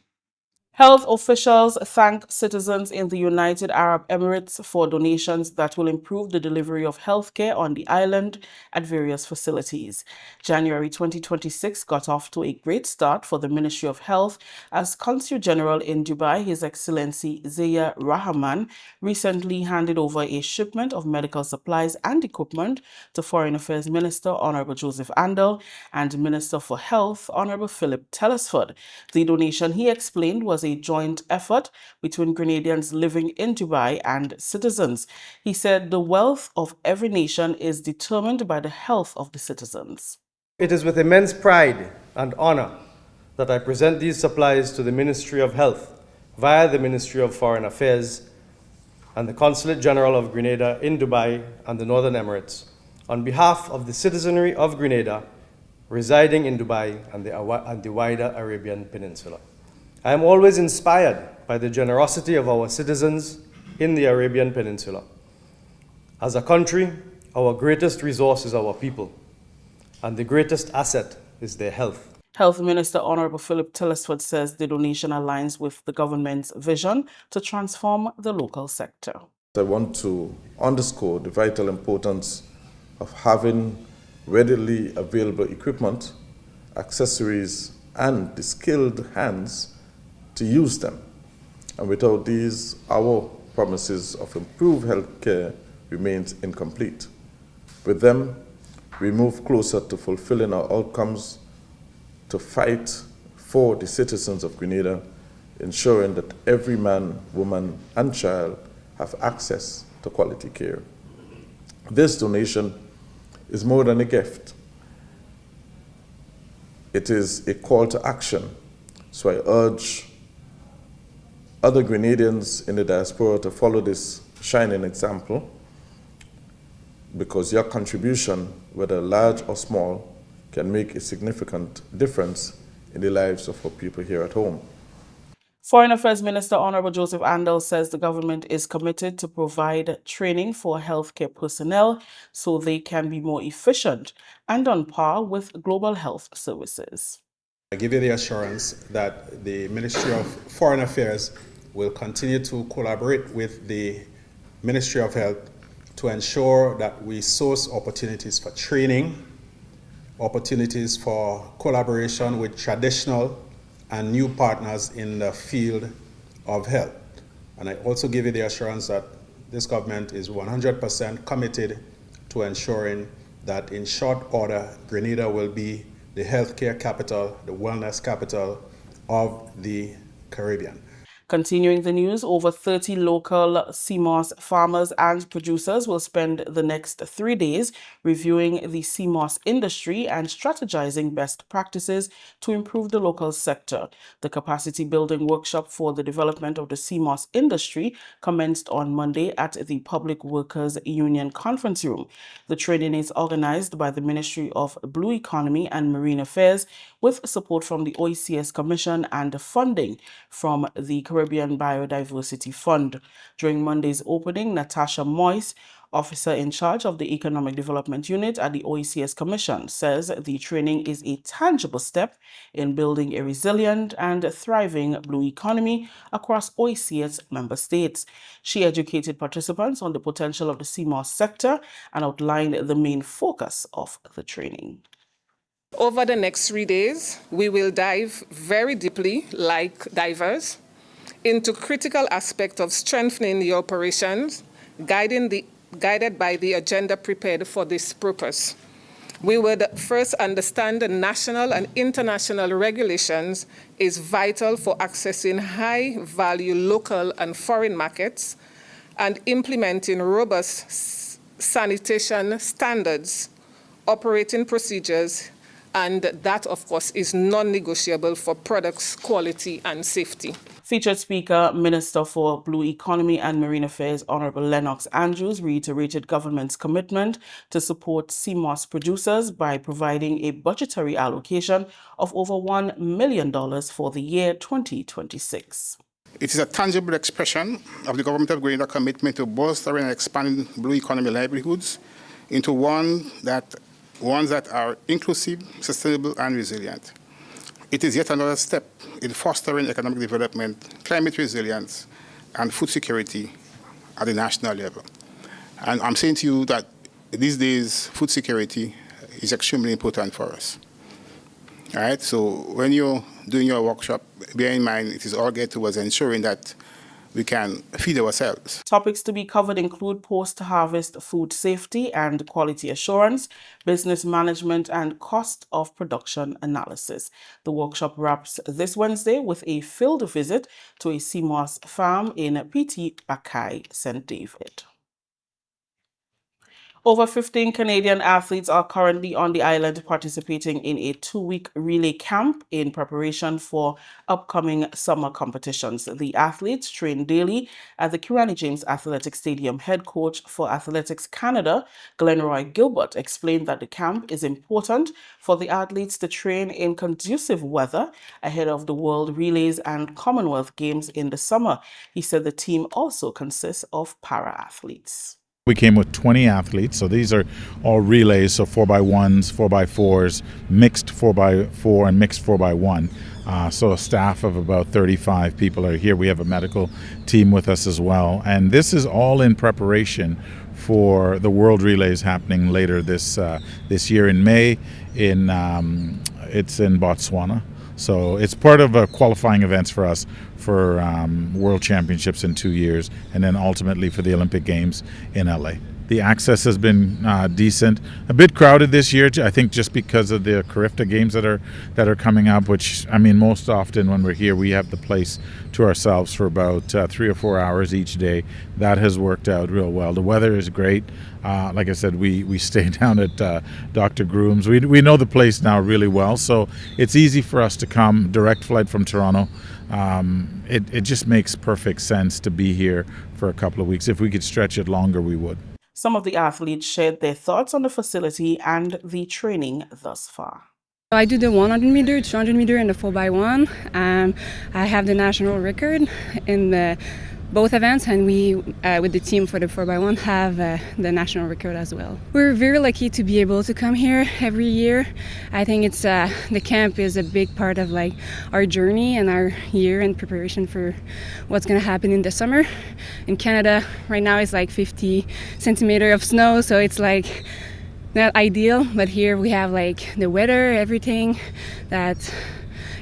Health officials thank citizens in the United Arab Emirates for donations that will improve the delivery of healthcare on the island at various facilities. January 2026 got off to a great start for the Ministry of Health as Consul General in Dubai, His Excellency Zia Rahman, recently handed over a shipment of medical supplies and equipment to Foreign Affairs Minister Honorable Joseph Andel and Minister for Health Honorable Philip Telesford. The donation, he explained, was a joint effort between Grenadians living in Dubai and citizens. He said the wealth of every nation is determined by the health of the citizens. It is with immense pride and honor that I present these supplies to the Ministry of Health via the Ministry of Foreign Affairs and the Consulate General of Grenada in Dubai and the Northern Emirates on behalf of the citizenry of Grenada residing in Dubai and the wider Arabian Peninsula. I am always inspired by the generosity of our citizens in the Arabian Peninsula. As a country, our greatest resource is our people, and the greatest asset is their health. Health Minister Honorable Philip Telesford says the donation aligns with the government's vision to transform the local sector. I want to underscore the vital importance of having readily available equipment, accessories, and the skilled hands to use them. And without these, our promises of improved health care remains incomplete. With them, we move closer to fulfilling our outcomes to fight for the citizens of Grenada, ensuring that every man, woman, and child have access to quality care. This donation is more than a gift. It is a call to action. So I urge other Grenadians in the diaspora to follow this shining example, because your contribution, whether large or small, can make a significant difference in the lives of our people here at home. Foreign Affairs Minister Honorable Joseph Andel says the government is committed to provide training for healthcare personnel so they can be more efficient and on par with global health services. I give you the assurance that the Ministry of Foreign Affairs will continue to collaborate with the Ministry of Health to ensure that we source opportunities for training, opportunities for collaboration with traditional and new partners in the field of health. And I also give you the assurance that this government is 100% committed to ensuring that in short order, Grenada will be the healthcare capital, the wellness capital of the Caribbean. Continuing the news, over 30 local CMOS farmers and producers will spend the next 3 days reviewing the CMOS industry and strategizing best practices to improve the local sector. The capacity building workshop for the development of the CMOS industry commenced on Monday at the Public Workers Union Conference Room. The training is organized by the Ministry of Blue Economy and Marine Affairs with support from the OECS Commission and funding from the Caribbean Biodiversity Fund. During Monday's opening, Natasha Moyes, officer in charge of the Economic Development Unit at the OECS Commission, says the training is a tangible step in building a resilient and thriving blue economy across OECS member states. She educated participants on the potential of the CMOS sector and outlined the main focus of the training. Over the next 3 days, we will dive very deeply, like divers, into critical aspects of strengthening the operations, guided by the agenda prepared for this purpose. We would first understand the national and international regulations is vital for accessing high-value local and foreign markets and implementing robust sanitation standards, operating procedures, and that, of course, is non-negotiable for products, quality, and safety. Featured speaker, Minister for Blue Economy and Marine Affairs, Honorable Lennox Andrews, reiterated government's commitment to support CMOS producers by providing a budgetary allocation of over $1 million for the year 2026. It is a tangible expression of the Government of Grenada's commitment to bolstering and expanding blue economy livelihoods into ones that are inclusive, sustainable, and resilient. It is yet another step in fostering economic development, climate resilience, and food security at the national level. And I'm saying to you that these days, food security is extremely important for us. All right, so when you're doing your workshop, bear in mind it is all geared towards ensuring that we can feed ourselves. Topics to be covered include post-harvest food safety and quality assurance, business management, and cost of production analysis. The workshop wraps this Wednesday with a field visit to a CMOS farm in PT Bakai, St. David. Over 15 Canadian athletes are currently on the island participating in a 2-week relay camp in preparation for upcoming summer competitions. The athletes train daily at the Kirani James Athletic Stadium. Head coach for Athletics Canada, Glenroy Gilbert, explained that the camp is important for the athletes to train in conducive weather ahead of the World Relays and Commonwealth Games in the summer. He said the team also consists of para-athletes. We came with 20 athletes, so these are all relays, so 4x1s, 4x4s, mixed 4x4 and mixed 4x1. So a staff of about 35 people are here. We have a medical team with us as well. And this is all in preparation for the World Relays happening later this year in May. It's in Botswana. So it's part of qualifying events for us for World Championships in 2 years, and then ultimately for the Olympic Games in LA. The access has been decent. A bit crowded this year, I think, just because of the Carifta games that are coming up. Which, I mean, most often when we're here, we have the place to ourselves for about 3 or 4 hours each day. That has worked out real well. The weather is great. Like I said, we stay down at Dr. Groom's. We know the place now really well, so it's easy for us to come. Direct flight from Toronto. It just makes perfect sense to be here for a couple of weeks. If we could stretch it longer, we would. Some of the athletes shared their thoughts on the facility and the training thus far. I do the 100 meter, 200 meter, and the 4x1. I have the national record in both events, and we, with the team for the 4x1, have the national record as well. We're very lucky to be able to come here every year. I think it's the camp is a big part of like our journey and our year in preparation for what's going to happen in the summer. In Canada right now it's like 50 centimeters of snow, so it's like not ideal, but here we have like the weather, everything that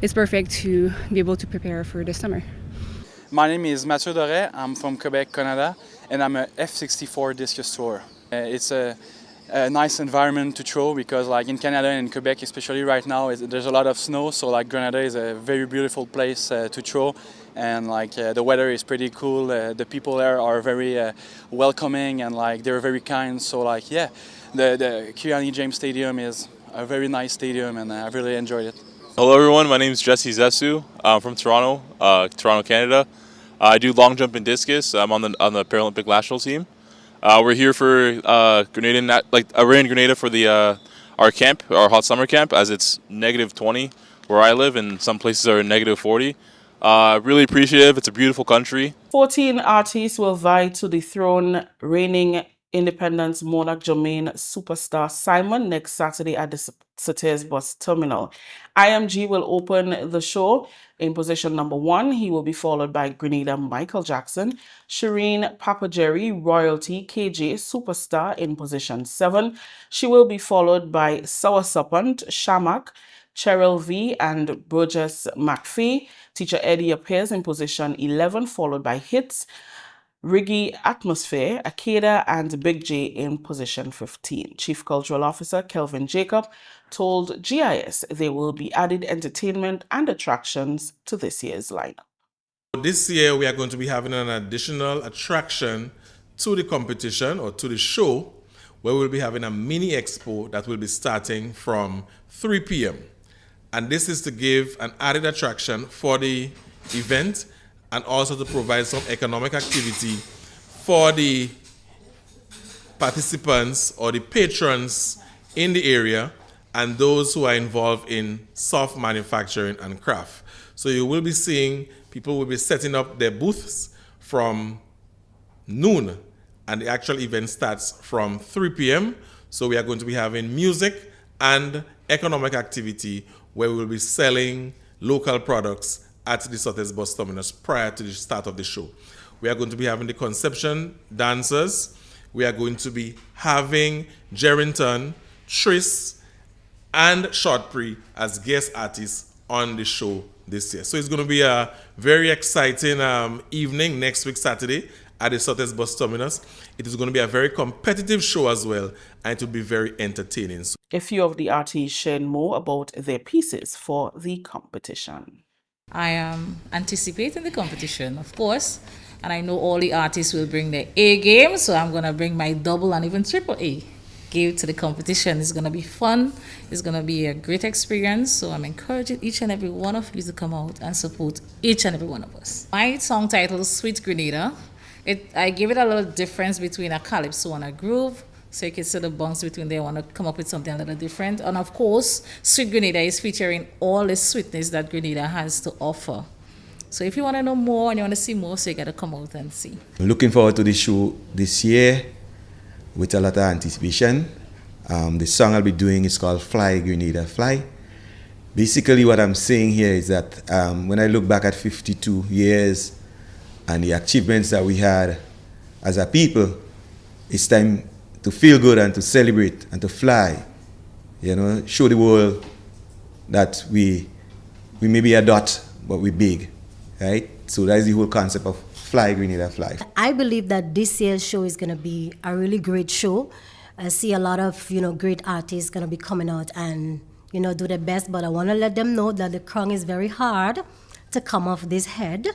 is perfect to be able to prepare for the summer. My name is Mathieu Doré. I'm from Quebec, Canada, and I'm a F64 discus thrower. It's a nice environment to throw because, like in Canada and in Quebec, especially right now, there's a lot of snow. So, like Grenada is a very beautiful place to throw, and like the weather is pretty cool. The people there are very welcoming and like they're very kind. So, like yeah, the Kirani James Stadium is a very nice stadium, and I really enjoyed it. Hello everyone, my name is Jesse Zesu. I'm from Toronto, Canada. I do long jump and discus. I'm on the Paralympic national team. We're here for Grenada, we're in Grenada for our camp, our hot summer camp, as it's -20 where I live, and some places are -40. Really appreciative. It's a beautiful country. 14 artists will vie to dethrone reigning Independence Monarch Jermaine superstar Simon next Saturday at the Sauters Bus Terminal. IMG will open the show in position number 1. He will be followed by Grenada Michael Jackson, Shireen Papa Jerry, Royalty KJ Superstar in position 7. She will be followed by Sawa Sapant, Shamak, Cheryl V, and Burgess McPhee. Teacher Eddie appears in position 11, followed by Hits, Riggy Atmosphere, Akeda, and Big J in position 15. Chief Cultural Officer Kelvin Jacob told GIS there will be added entertainment and attractions to this year's lineup. This year we are going to be having an additional attraction to the competition or to the show, where we'll be having a mini expo that will be starting from 3 p.m. And this is to give an added attraction for the event and also to provide some economic activity for the participants or the patrons in the area and those who are involved in soft manufacturing and craft. So you will be seeing people will be setting up their booths from noon, and the actual event starts from 3 p.m. So we are going to be having music and economic activity where we will be selling local products at the Sotheby's bus terminus prior to the start of the show. We are going to be having the conception dancers. We are going to be having Jerrington, Tris, and Shortpree as guest artists on the show this year. So it's going to be a very exciting evening next week, Saturday, at the Sotheby's bus terminus. It is going to be a very competitive show as well, and it will be very entertaining. A few of the artists shared more about their pieces for the competition. I am anticipating the competition, of course, and I know all the artists will bring their A game, so I'm going to bring my double and even triple A game to the competition. It's going to be fun. It's going to be a great experience, so I'm encouraging each and every one of you to come out and support each and every one of us. My song title is Sweet Grenada. I give it a little difference between a calypso and a groove, so you can see the bounce between there. I want to come up with something a little different. And of course, Sweet Grenada is featuring all the sweetness that Grenada has to offer. So if you want to know more and you want to see more, so you got to come out and see. I'm looking forward to the show this year with a lot of anticipation. The song I'll be doing is called Fly Grenada Fly. Basically what I'm saying here is that when I look back at 52 years and the achievements that we had as a people, it's time to feel good and to celebrate and to fly, show the world that we may be a dot, but we're big, right? So that's the whole concept of Fly Grenada Fly. I believe that this year's show is going to be a really great show. I see a lot of, great artists going to be coming out and, do their best, but I want to let them know that the crown is very hard to come off this head.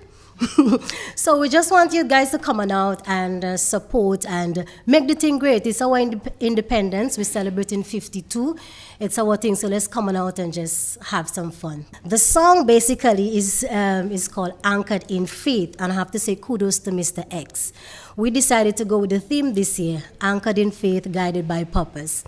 So we just want you guys to come on out and support and make the thing great. It's our independence. We're celebrating 52. It's our thing, so let's come on out and just have some fun. The song basically is called Anchored in Faith, and I have to say kudos to Mr. X. We decided to go with the theme this year, Anchored in Faith, Guided by Purpose.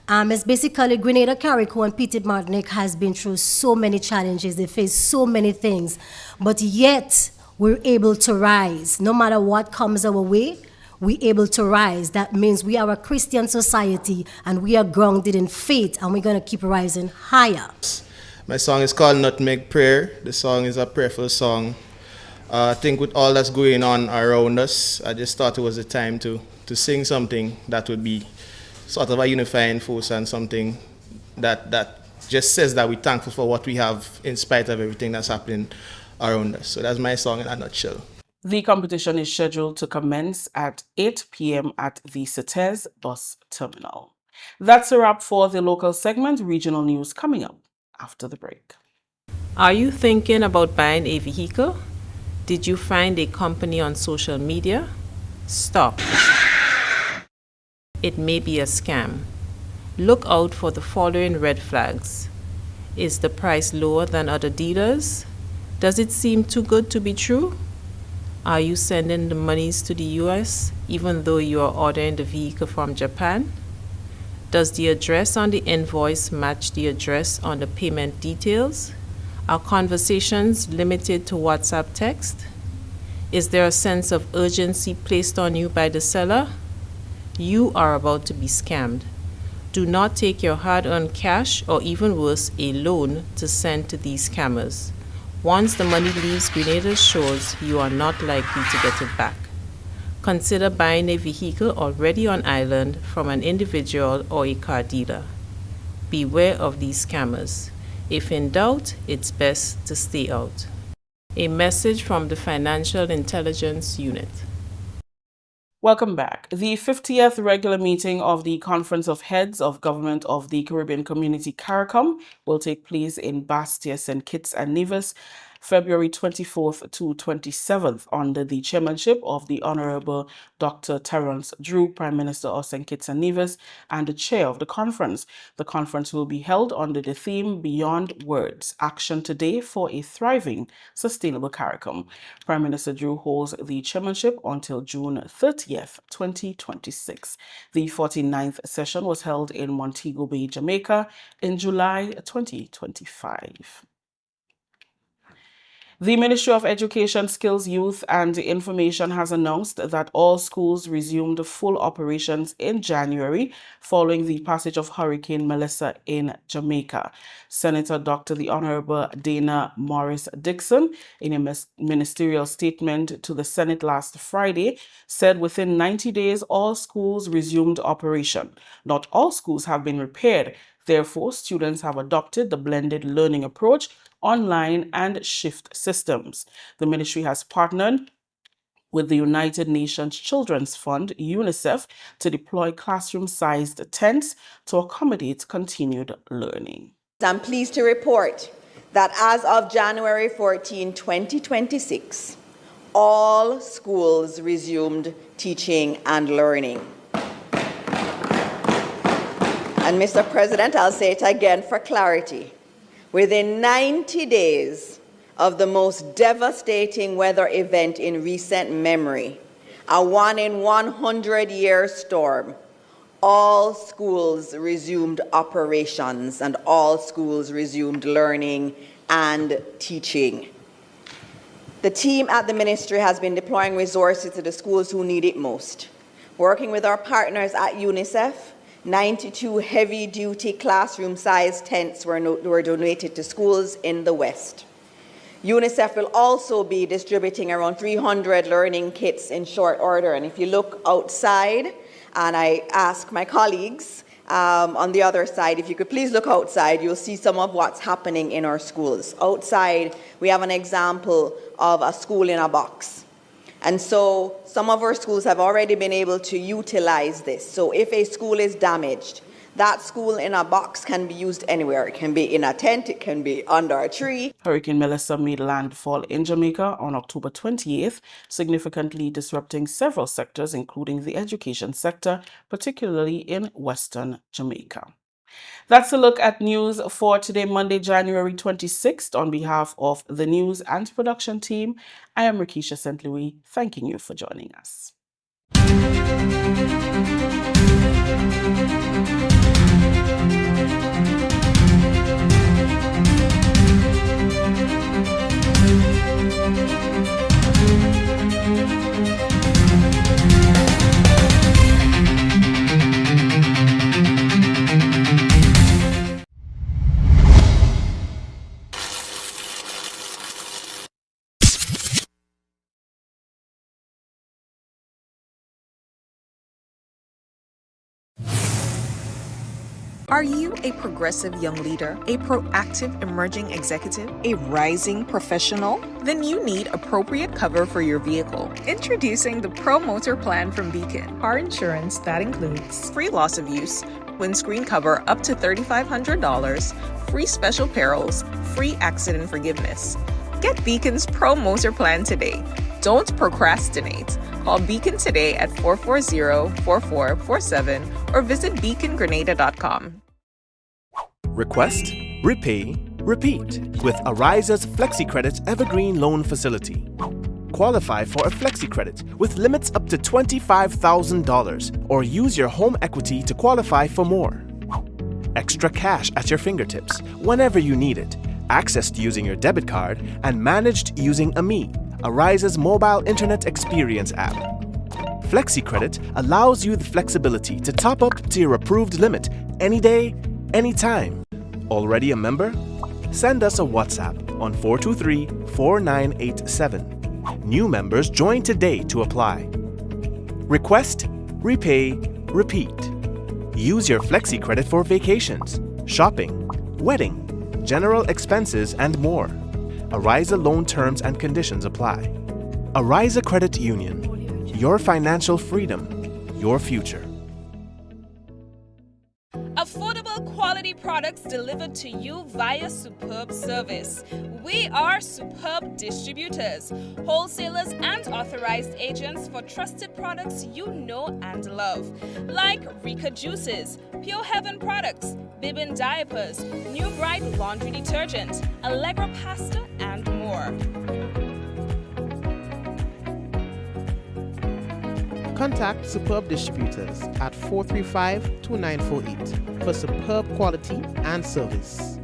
It's basically Grenada, Carriacou, and Petite Martinique has been through so many challenges. They face so many things, but yet we're able to rise. No matter what comes our way, we're able to rise. That means we are a Christian society and we are grounded in faith, and we're going to keep rising higher. My song is called Nutmeg Prayer. The song is a prayerful song. I think with all that's going on around us, I just thought it was the time to sing something that would be sort of a unifying force and something that just says that we're thankful for what we have in spite of everything that's happening around us. So that's my song in a nutshell. The competition is scheduled to commence at 8 p.m. at the Sotheby's bus terminal. That's a wrap for the local segment. Regional news coming up after the break. Are you thinking about buying a vehicle? Did you find a company on social media? Stop. It may be a scam. Look out for the following red flags. Is the price lower than other dealers? Does it seem too good to be true? Are you sending the monies to the US even though you are ordering the vehicle from Japan? Does the address on the invoice match the address on the payment details? Are conversations limited to WhatsApp text? Is there a sense of urgency placed on you by the seller? You are about to be scammed. Do not take your hard-earned cash or even worse, a loan to send to these scammers. Once the money leaves Grenada's shores, you are not likely to get it back. Consider buying a vehicle already on island from an individual or a car dealer. Beware of these scammers. If in doubt, it's best to stay out. A message from the Financial Intelligence Unit. Welcome back. The 50th regular meeting of the Conference of Heads of Government of the Caribbean Community CARICOM will take place in Bastia, St. Kitts and Nevis, February 24th to 27th, under the chairmanship of the Honorable Dr. Terence Drew, Prime Minister of St. Kitts and Nevis, and the chair of the conference. The conference will be held under the theme Beyond Words, Action Today for a Thriving, Sustainable CARICOM. Prime Minister Drew holds the chairmanship until June 30th, 2026. The 49th session was held in Montego Bay, Jamaica in July 2025. The Ministry of Education, Skills, Youth and Information has announced that all schools resumed full operations in January following the passage of Hurricane Melissa in Jamaica. Senator Dr. the Honorable Dana Morris Dixon, in a ministerial statement to the Senate last Friday, said within 90 days all schools resumed operation. Not all schools have been repaired. Therefore, students have adopted the blended learning approach, online and shift systems. The ministry has partnered with the United Nations Children's Fund, UNICEF, to deploy classroom-sized tents to accommodate continued learning. I'm pleased to report that as of January 14, 2026, all schools resumed teaching and learning. And Mr. President, I'll say it again for clarity. Within 90 days of the most devastating weather event in recent memory, a 1-in-100-year storm, all schools resumed operations and all schools resumed learning and teaching. The team at the ministry has been deploying resources to the schools who need it most. Working with our partners at UNICEF, 92 heavy-duty classroom-sized tents were donated to schools in the West. UNICEF will also be distributing around 300 learning kits in short order. And if you look outside, and I ask my colleagues on the other side, if you could please look outside, you'll see some of what's happening in our schools. Outside, we have an example of a school in a box. And so some of our schools have already been able to utilize this. So if a school is damaged, that school in a box can be used anywhere. It can be in a tent, it can be under a tree. Hurricane Melissa made landfall in Jamaica on October 28th, significantly disrupting several sectors, including the education sector, particularly in Western Jamaica. That's a look at news for today, Monday, January 26th. On behalf of the news and production team, I am Rakisha St. Louis, thanking you for joining us. Are you a progressive young leader, a proactive emerging executive, a rising professional? Then you need appropriate cover for your vehicle. Introducing the Pro Motor Plan from Beacon. Car insurance that includes free loss of use, windscreen cover up to $3,500, free special perils, free accident forgiveness. Get Beacon's Pro Motor Plan today. Don't procrastinate. Call Beacon today at 440-4447 or visit beacongrenada.com. Request, repay, repeat with Ariza's FlexiCredit Evergreen Loan Facility. Qualify for a FlexiCredit with limits up to $25,000 or use your home equity to qualify for more. Extra cash at your fingertips whenever you need it, accessed using your debit card and managed using AMI, Ariza's mobile internet experience app. FlexiCredit allows you the flexibility to top up to your approved limit any day, anytime. Already a member? Send us a WhatsApp on 423-4987. New members join today to apply. Request, repay, repeat. Use your FlexiCredit for vacations, shopping, wedding, general expenses, and more. Ariza loan terms and conditions apply. Ariza Credit Union. Your financial freedom, your future. Affordable quality products delivered to you via Superb Service. We are Superb Distributors, wholesalers and authorized agents for trusted products you know and love, like Rika Juices, Pure Heaven products, Bibbin diapers, New Bright laundry detergent, Allegra pasta, and more. Contact Superb Distributors at 435-2948 for superb quality and service.